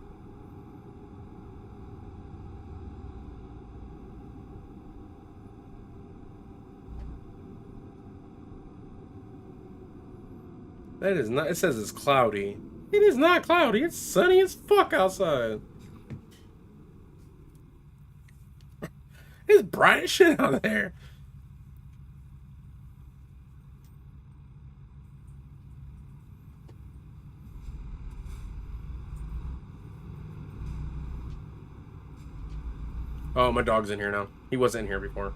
That is not. It says it's cloudy. It is not cloudy. It's sunny as fuck outside. It's bright as shit out there. Oh, my dog's in here now. He wasn't in here before.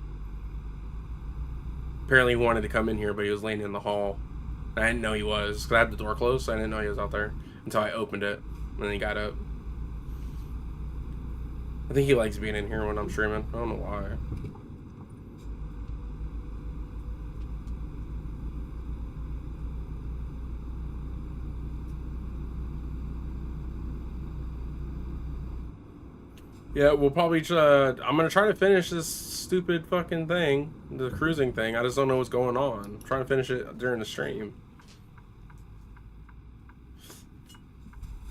Apparently, he wanted to come in here, but he was laying in the hall. I didn't know he was because I had the door closed, so I didn't know he was out there until I opened it, and then he got up. I think he likes being in here when I'm streaming. I don't know why. Yeah, we'll probably. I'm gonna try to finish this stupid fucking thing, the cruising thing. I just don't know what's going on. I'm trying to finish it during the stream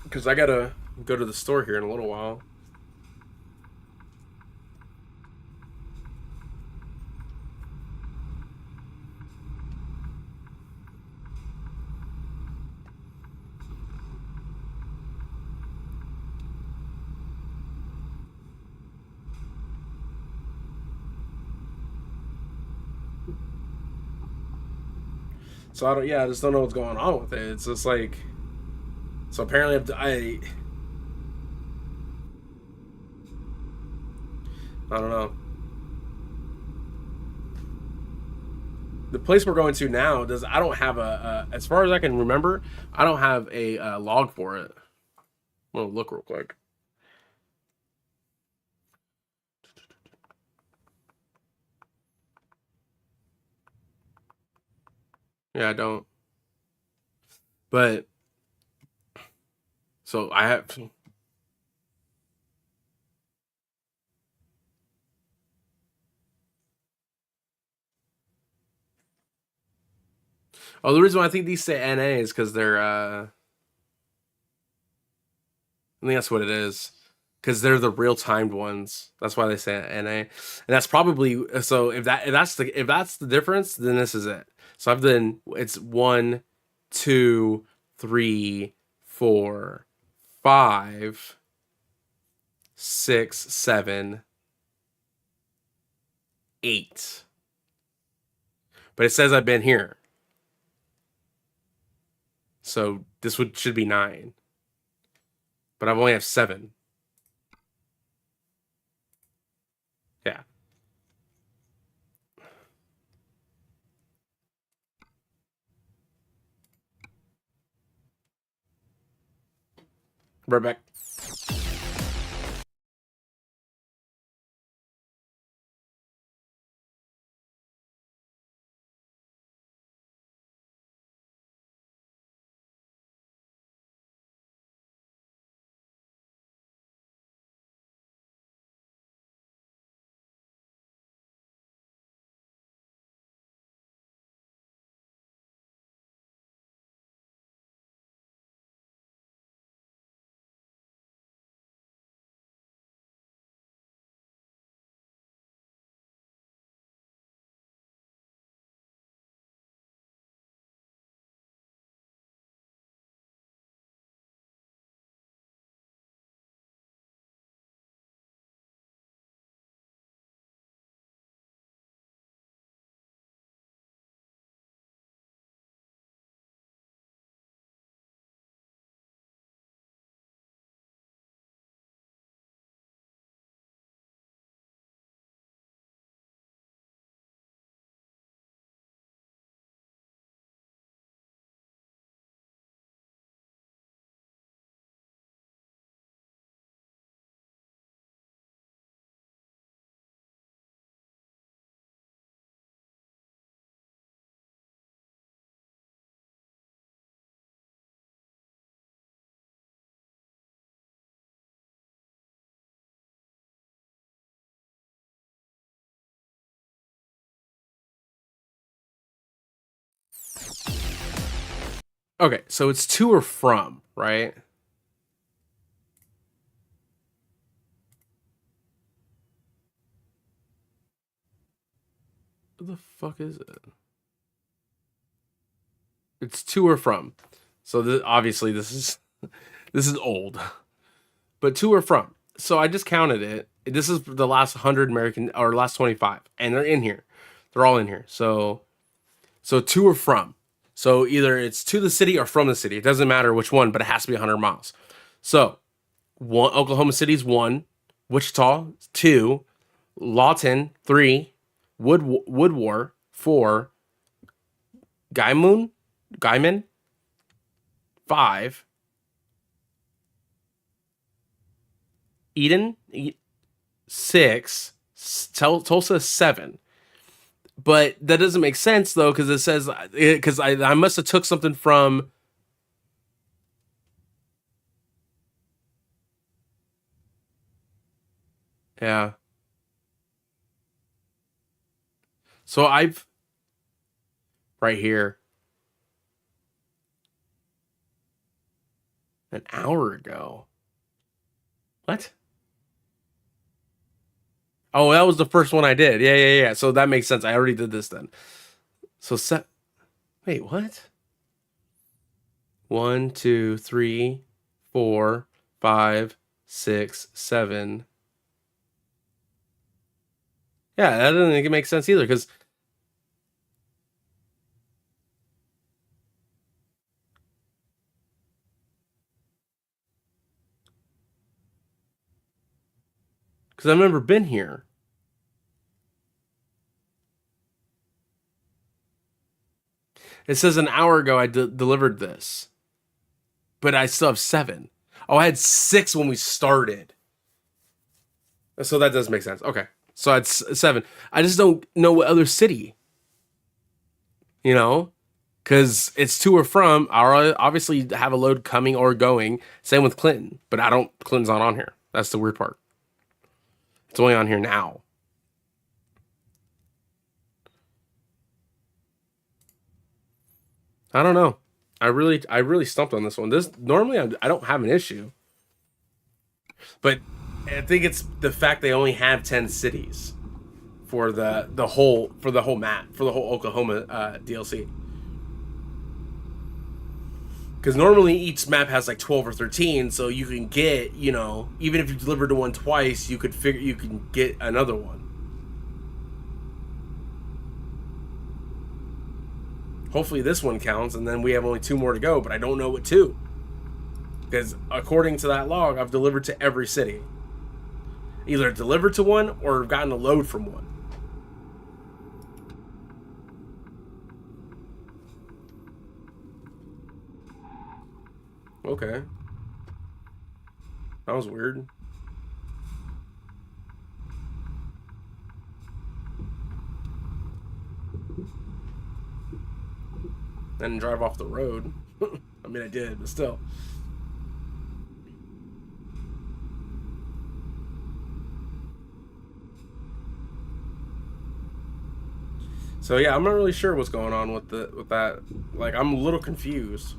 because I gotta go to the store here in a little while. So I don't. Yeah, I just don't know what's going on with it. It's just like. So apparently I don't know. The place we're going to now does. I don't have as far as I can remember. I don't have a log for it. I'm gonna look real quick. Yeah, I don't. But so I have. Oh, the reason why I think these say NA is because they're. I think that's what it is. Because they're the real timed ones. That's why they say NA, and that's probably so. If that's the difference, then this is it. So I've done. It's 1, 2, 3, 4, 5, 6, 7, 8. But it says I've been here. So this should be 9. But I've only have 7. Yeah. Right back. Okay, so it's to or from, right? What the fuck is it? It's to or from. So obviously this is this is old, but to or from. So I just counted it. This is the last 100 American or last 25, and they're in here. They're all in here. So to or from. So either it's to the city or from the city. It doesn't matter which one, but it has to be 100 miles. So one, Oklahoma City's 1, Wichita 2, Lawton 3, Woodwar 4, Guyman 5, Eden 6, Tulsa 7. But that doesn't make sense though, because it says because I must have took something from. Yeah. So I've right here an hour ago. What? Oh, that was the first one I did. Yeah. So that makes sense. I already did this then. So wait, what? 1, 2, 3, 4, 5, 6, 7. Yeah, that doesn't make sense either because I've never been here. It says an hour ago I delivered this, but I still have 7. Oh, I had 6 when we started. So that does make sense. Okay. So it's 7. I just don't know what other city, you know, because it's to or from. I obviously have a load coming or going. Same with Clinton, but I don't. Clinton's not on here. That's the weird part. It's only on here now. I don't know. I really stumped on this one. This normally I don't have an issue, but I think it's the fact they only have 10 cities for the whole map for the whole Oklahoma DLC. Because normally each map has like 12 or 13, so you can get, even if you delivered to one twice, you can get another one. Hopefully this one counts, and then we have only 2 more to go, but I don't know what 2. Because according to that log, I've delivered to every city. Either delivered to one or gotten a load from one. Okay. That was weird. I didn't drive off the road. I mean, I did, but still. So yeah, I'm not really sure what's going on with that. Like, I'm a little confused.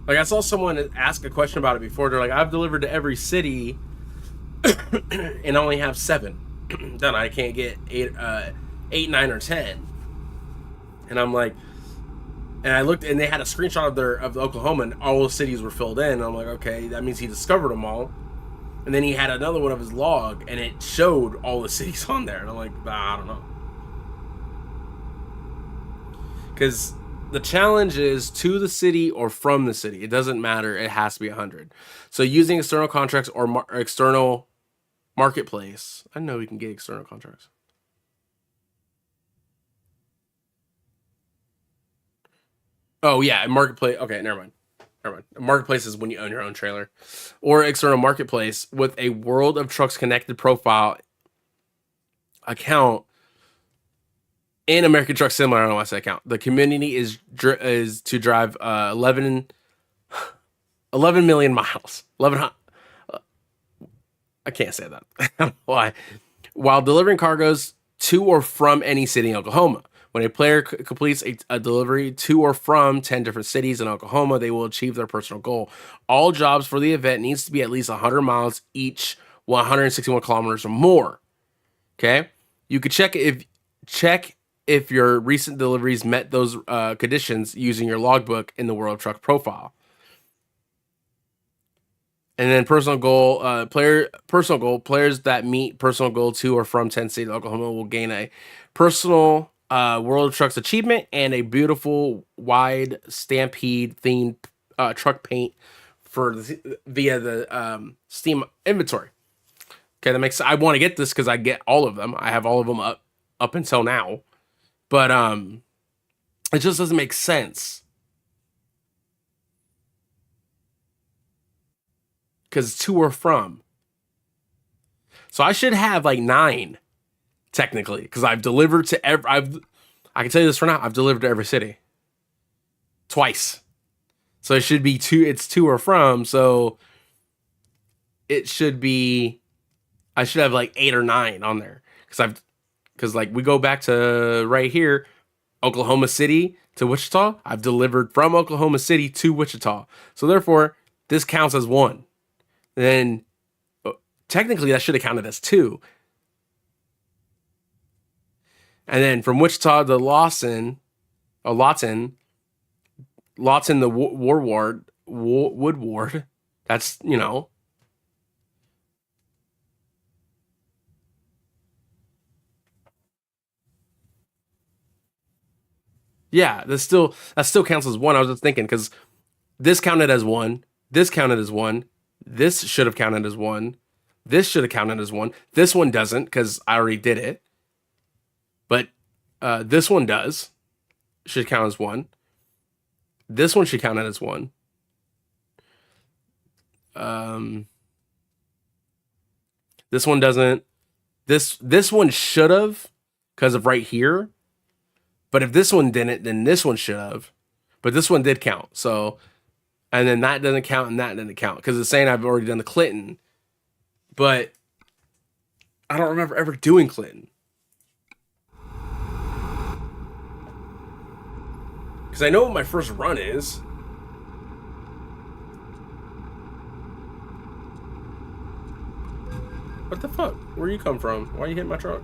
Like, I saw someone ask a question about it before. They're like, "I've delivered to every city, and only have 7. Then I can't get 8, 9, or 10." And I'm like, and I looked, and they had a screenshot of Oklahoma, and all the cities were filled in. And I'm like, okay, that means he discovered them all. And then he had another one of his log, and it showed all the cities on there. And I'm like, I don't know, because the challenge is to the city or from the city. It doesn't matter. It has to be 100. So using external contracts or external marketplace, I know we can get external contracts. Oh yeah, marketplace. Okay, never mind. Never mind. Marketplace is when you own your own trailer, or external marketplace with a World of Trucks connected profile account in American Truck Simulator. I don't know why I say account. The community is to drive 11 million miles. 11. I can't say that. Why? While delivering cargoes to or from any city in Oklahoma. When a player completes a delivery to or from 10 different cities in Oklahoma, they will achieve their personal goal. All jobs for the event needs to be at least 100 miles each, 161 kilometers or more. Okay? You could check if your recent deliveries met those conditions using your logbook in the World Truck profile. And then personal goal players that meet personal goal to or from 10 cities Oklahoma will gain a personal World of Trucks achievement and a beautiful wide Stampede themed truck paint via the Steam inventory. Okay, that makes I want to get this because I get all of them. I have all of them up until now, but it just doesn't make sense. Because to or from. So I should have like 9, technically, because I've delivered to I can tell you this for now, I've delivered to every city. Twice. So it should be 2, it's to or from, so it should be, I should have like 8 or 9 on there. Because like we go back to right here, Oklahoma City to Wichita, I've delivered from Oklahoma City to Wichita. So therefore, this counts as 1. Then technically that should have counted as 2. And then from Wichita to Lawton, the Woodward, that's, yeah, that still counts as 1. I was just thinking because this counted as 1, this counted as 1, this should have counted as 1, this should have counted as 1. This one doesn't because I already did it, but this one does, should count as 1. This one should count as 1. This one doesn't. This one should have because of right here. But if this one didn't, then this one should have. But this one did count. So, and then that doesn't count and that didn't count because it's saying I've already done the Clinton. But I don't remember ever doing Clinton. Because I know what my first run is. What the fuck? Where you come from? Why are you hitting my truck?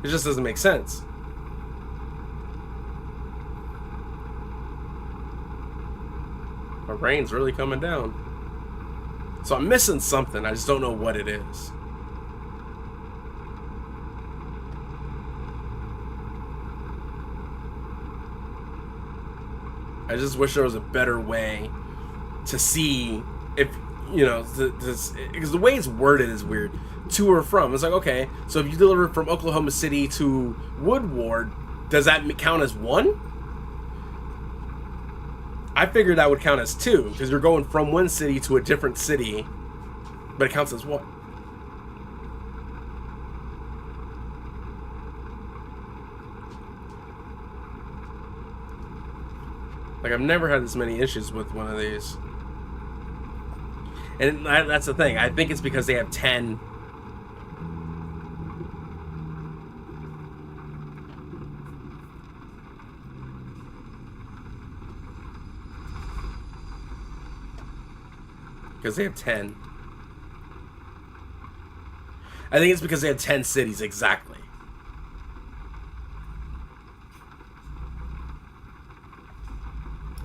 It just doesn't make sense. My rain's really coming down. So I'm missing something. I just don't know what it is. I just wish there was a better way to see if, because the way it's worded is weird. To or from. It's like, okay, so if you deliver from Oklahoma City to Woodward, does that count as 1? I figured that would count as 2, because you're going from one city to a different city, but it counts as 1. Like, I've never had this many issues with one of these. And that's the thing. I think it's because they have 10. Because they have 10. I think it's because they have 10 cities exactly.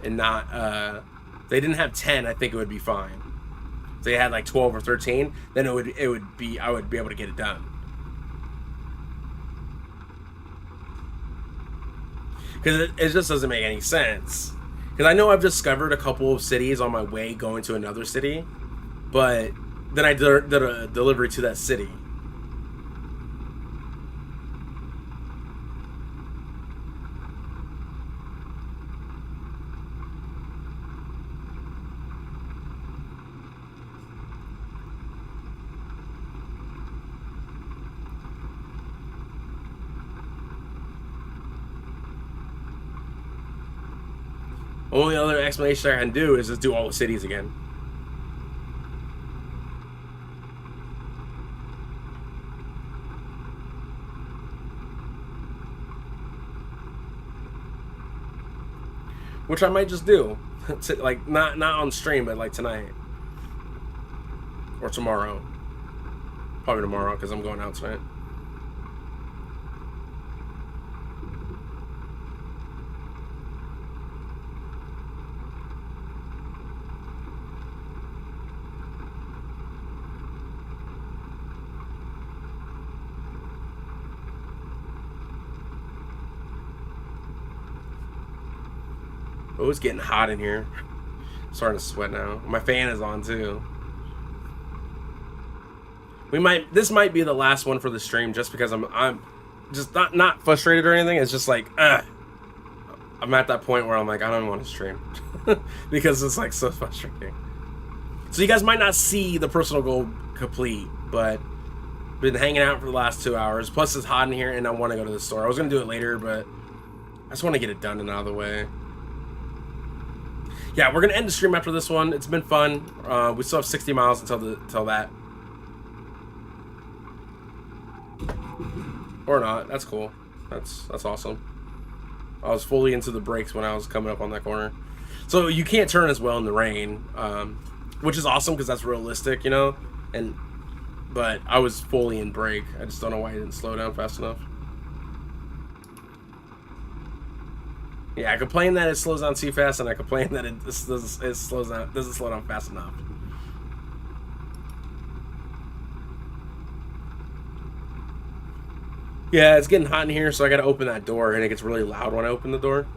And not, they didn't have 10, I think it would be fine. If they had like 12 or 13, then I would be able to get it done. Because it just doesn't make any sense. Because I know I've discovered a couple of cities on my way going to another city, but then I did a delivery to that city. Only other explanation I can do is just do all the cities again. which I might just do, like not on stream, but like tonight or tomorrow. Probably tomorrow because I'm going out tonight. Oh, it's getting hot in here. I'm starting to sweat now. My fan is on too. This might be the last one for the stream just because I'm just not frustrated or anything. It's just like I'm at that point where I'm like I don't want to stream because it's like so frustrating. So you guys might not see the personal goal complete, but been hanging out for the last 2 hours. Plus it's hot in here and I want to go to the store. I was gonna do it later, but I just want to get it done and out of the way. Yeah, we're gonna end the stream after this one. It's been fun. We still have 60 miles until that. Or not. That's cool. That's awesome. I was fully into the brakes when I was coming up on that corner. So you can't turn as well in the rain, which is awesome because that's realistic, you know. But I was fully in brake. I just don't know why I didn't slow down fast enough. Yeah, I complain that it slows down too fast, and I complain that it doesn't slow down fast enough. Yeah, it's getting hot in here, so I gotta open that door, and it gets really loud when I open the door.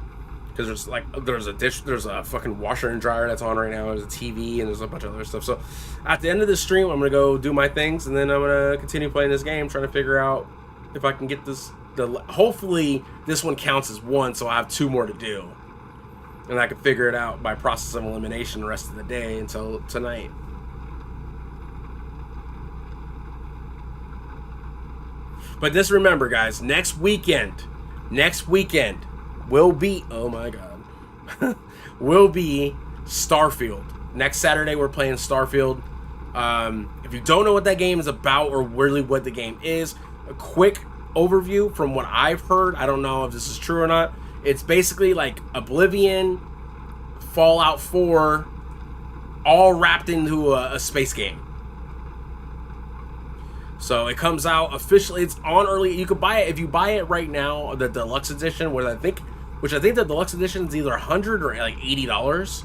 Because there's a fucking washer and dryer that's on right now, there's a TV, and there's a bunch of other stuff. So at the end of the stream, I'm gonna go do my things, and then I'm gonna continue playing this game, trying to figure out if I can get this. Hopefully this one counts as one, so I have 2 more to do, and I can figure it out by process of elimination the rest of the day until tonight. But just remember, guys, next weekend will be, oh my god, will be Starfield. Next Saturday we're playing Starfield. If you don't know what that game is about or really what the game is, a quick overview from what I've heard. I don't know if this is true or not. It's basically like Oblivion, Fallout 4, all wrapped into a space game. So it comes out officially. It's on early. You can buy it if you buy it right now. The deluxe edition, which I think the deluxe edition is either $100 or like $80.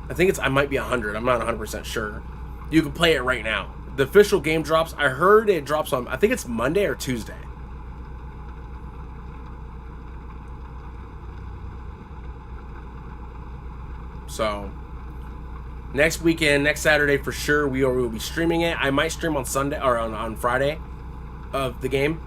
I think I might be $100. I'm not 100% sure. You can play it right now. The official game drops. I heard it drops on. I think it's Monday or Tuesday. So next weekend, next Saturday for sure, we will be streaming it. I might stream on Sunday or on Friday of the game.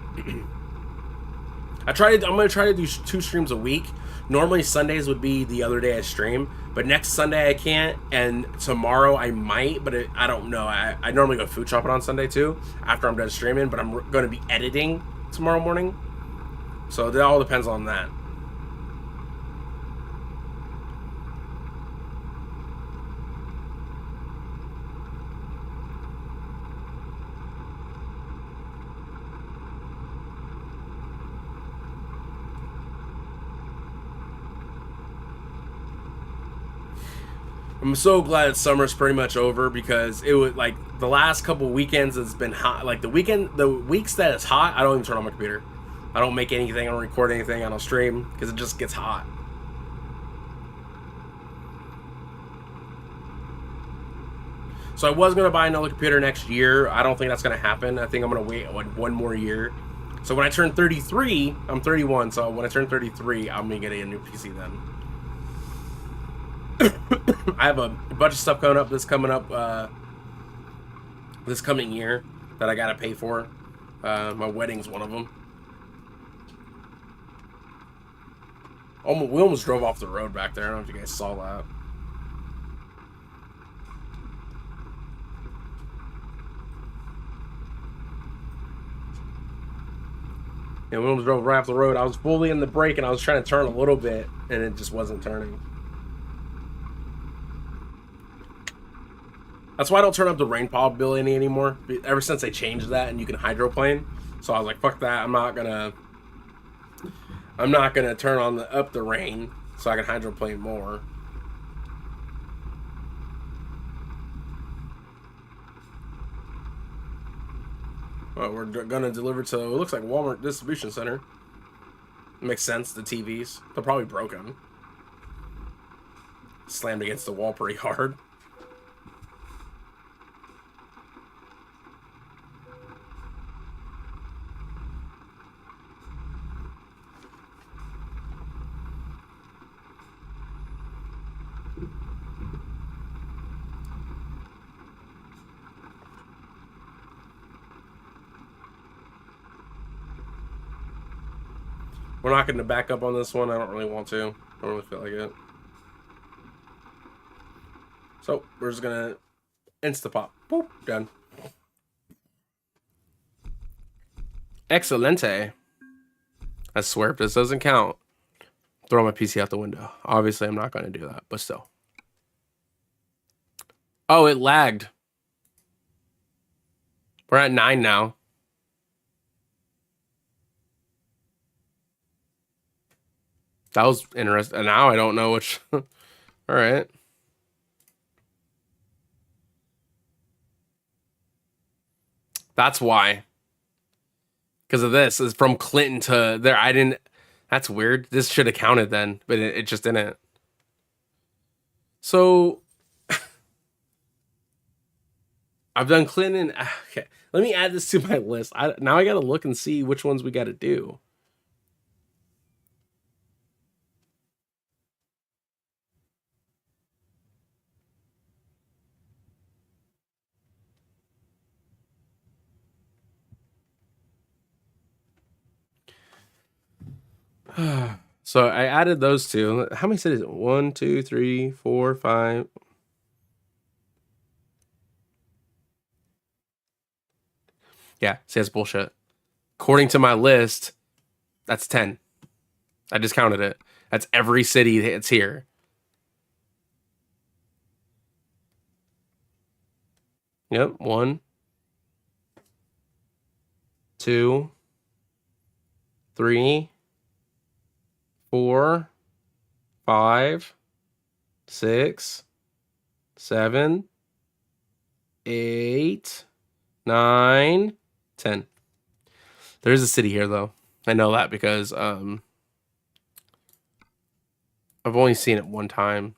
I'm gonna try to do 2 streams a week. Normally Sundays would be the other day I stream, but next Sunday I can't, and tomorrow I might, but I don't know. I normally go food shopping on Sunday too after I'm done streaming, but I'm going to be editing tomorrow morning, so it all depends on that. I'm so glad summer's pretty much over because it was like the last couple weekends it's been hot. Like the weeks that it's hot, I don't even turn on my computer. I don't make anything, I don't record anything, I don't stream because it just gets hot. So I was going to buy another computer next year. I don't think that's going to happen. I think I'm going to wait one more year. So when I turn 33, I'm 31, so when I turn 33, I'm going to get a new PC then. I have a bunch of stuff coming up this coming year that I gotta pay for. My wedding's one of them. We almost drove off the road back there. I don't know if you guys saw that. Yeah, we almost drove right off the road. I was fully in the brake and I was trying to turn a little bit and it just wasn't turning. That's why I don't turn up the rain probability anymore. Ever since they changed that and you can hydroplane, so I was like, "Fuck that! I'm not gonna turn on up the rain." so I can hydroplane more. Well, we're gonna deliver to, it looks like Walmart distribution center. Makes sense, the TVs. They're probably broken. Slammed against the wall pretty hard. We're not going to back up on this one. I don't really want to. I don't really feel like it. So we're just going to insta-pop. Boop. Done. Excelente. I swear if this doesn't count, throw my PC out the window. Obviously, I'm not going to do that, but still. Oh, it lagged. We're at 9 now. That was interesting. And now I don't know which. All right. That's why. Because of this. Is from Clinton to there. I didn't. That's weird. This should have counted then, but it just didn't. So I've done Clinton. Okay. Let me add this to my list. Now I got to look and see which ones we got to do. So I added those two. How many cities? 1, 2, 3, 4, 5. Yeah, see, that's bullshit. According to my list, that's 10. I just counted it. That's every city that's here. Yep. 1, 2, 3, 4, 5, 6, 7, 8, 9, 10. There's a city here though. I know that because I've only seen it one time.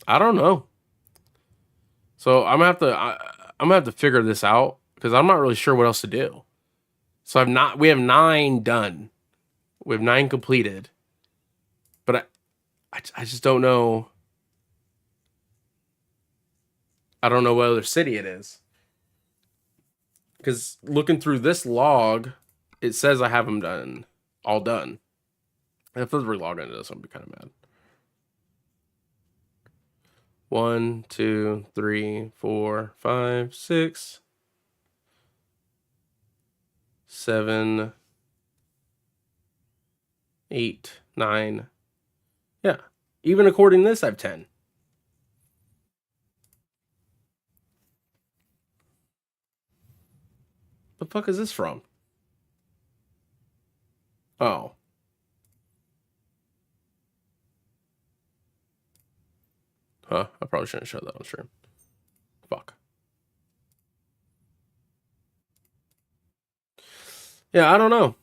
I don't know. So I'm gonna have to figure this out because I'm not really sure what else to do. So we have 9 done. We have 9 completed. But I just don't know. I don't know what other city it is. Because looking through this log, it says I have them done. All done. If I relog into this, I'll be kind of mad. 1, 2, 3, 4, 5, 6, 7, 8, 9. Yeah. Even according to this, I have 10. The fuck is this from? Oh. Huh. I probably shouldn't show that on stream. Fuck. Yeah, I don't know.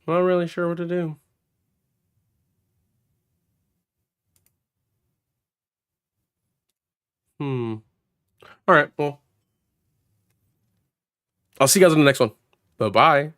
Not really sure what to do. All right, well. I'll see you guys in the next one. Bye-bye.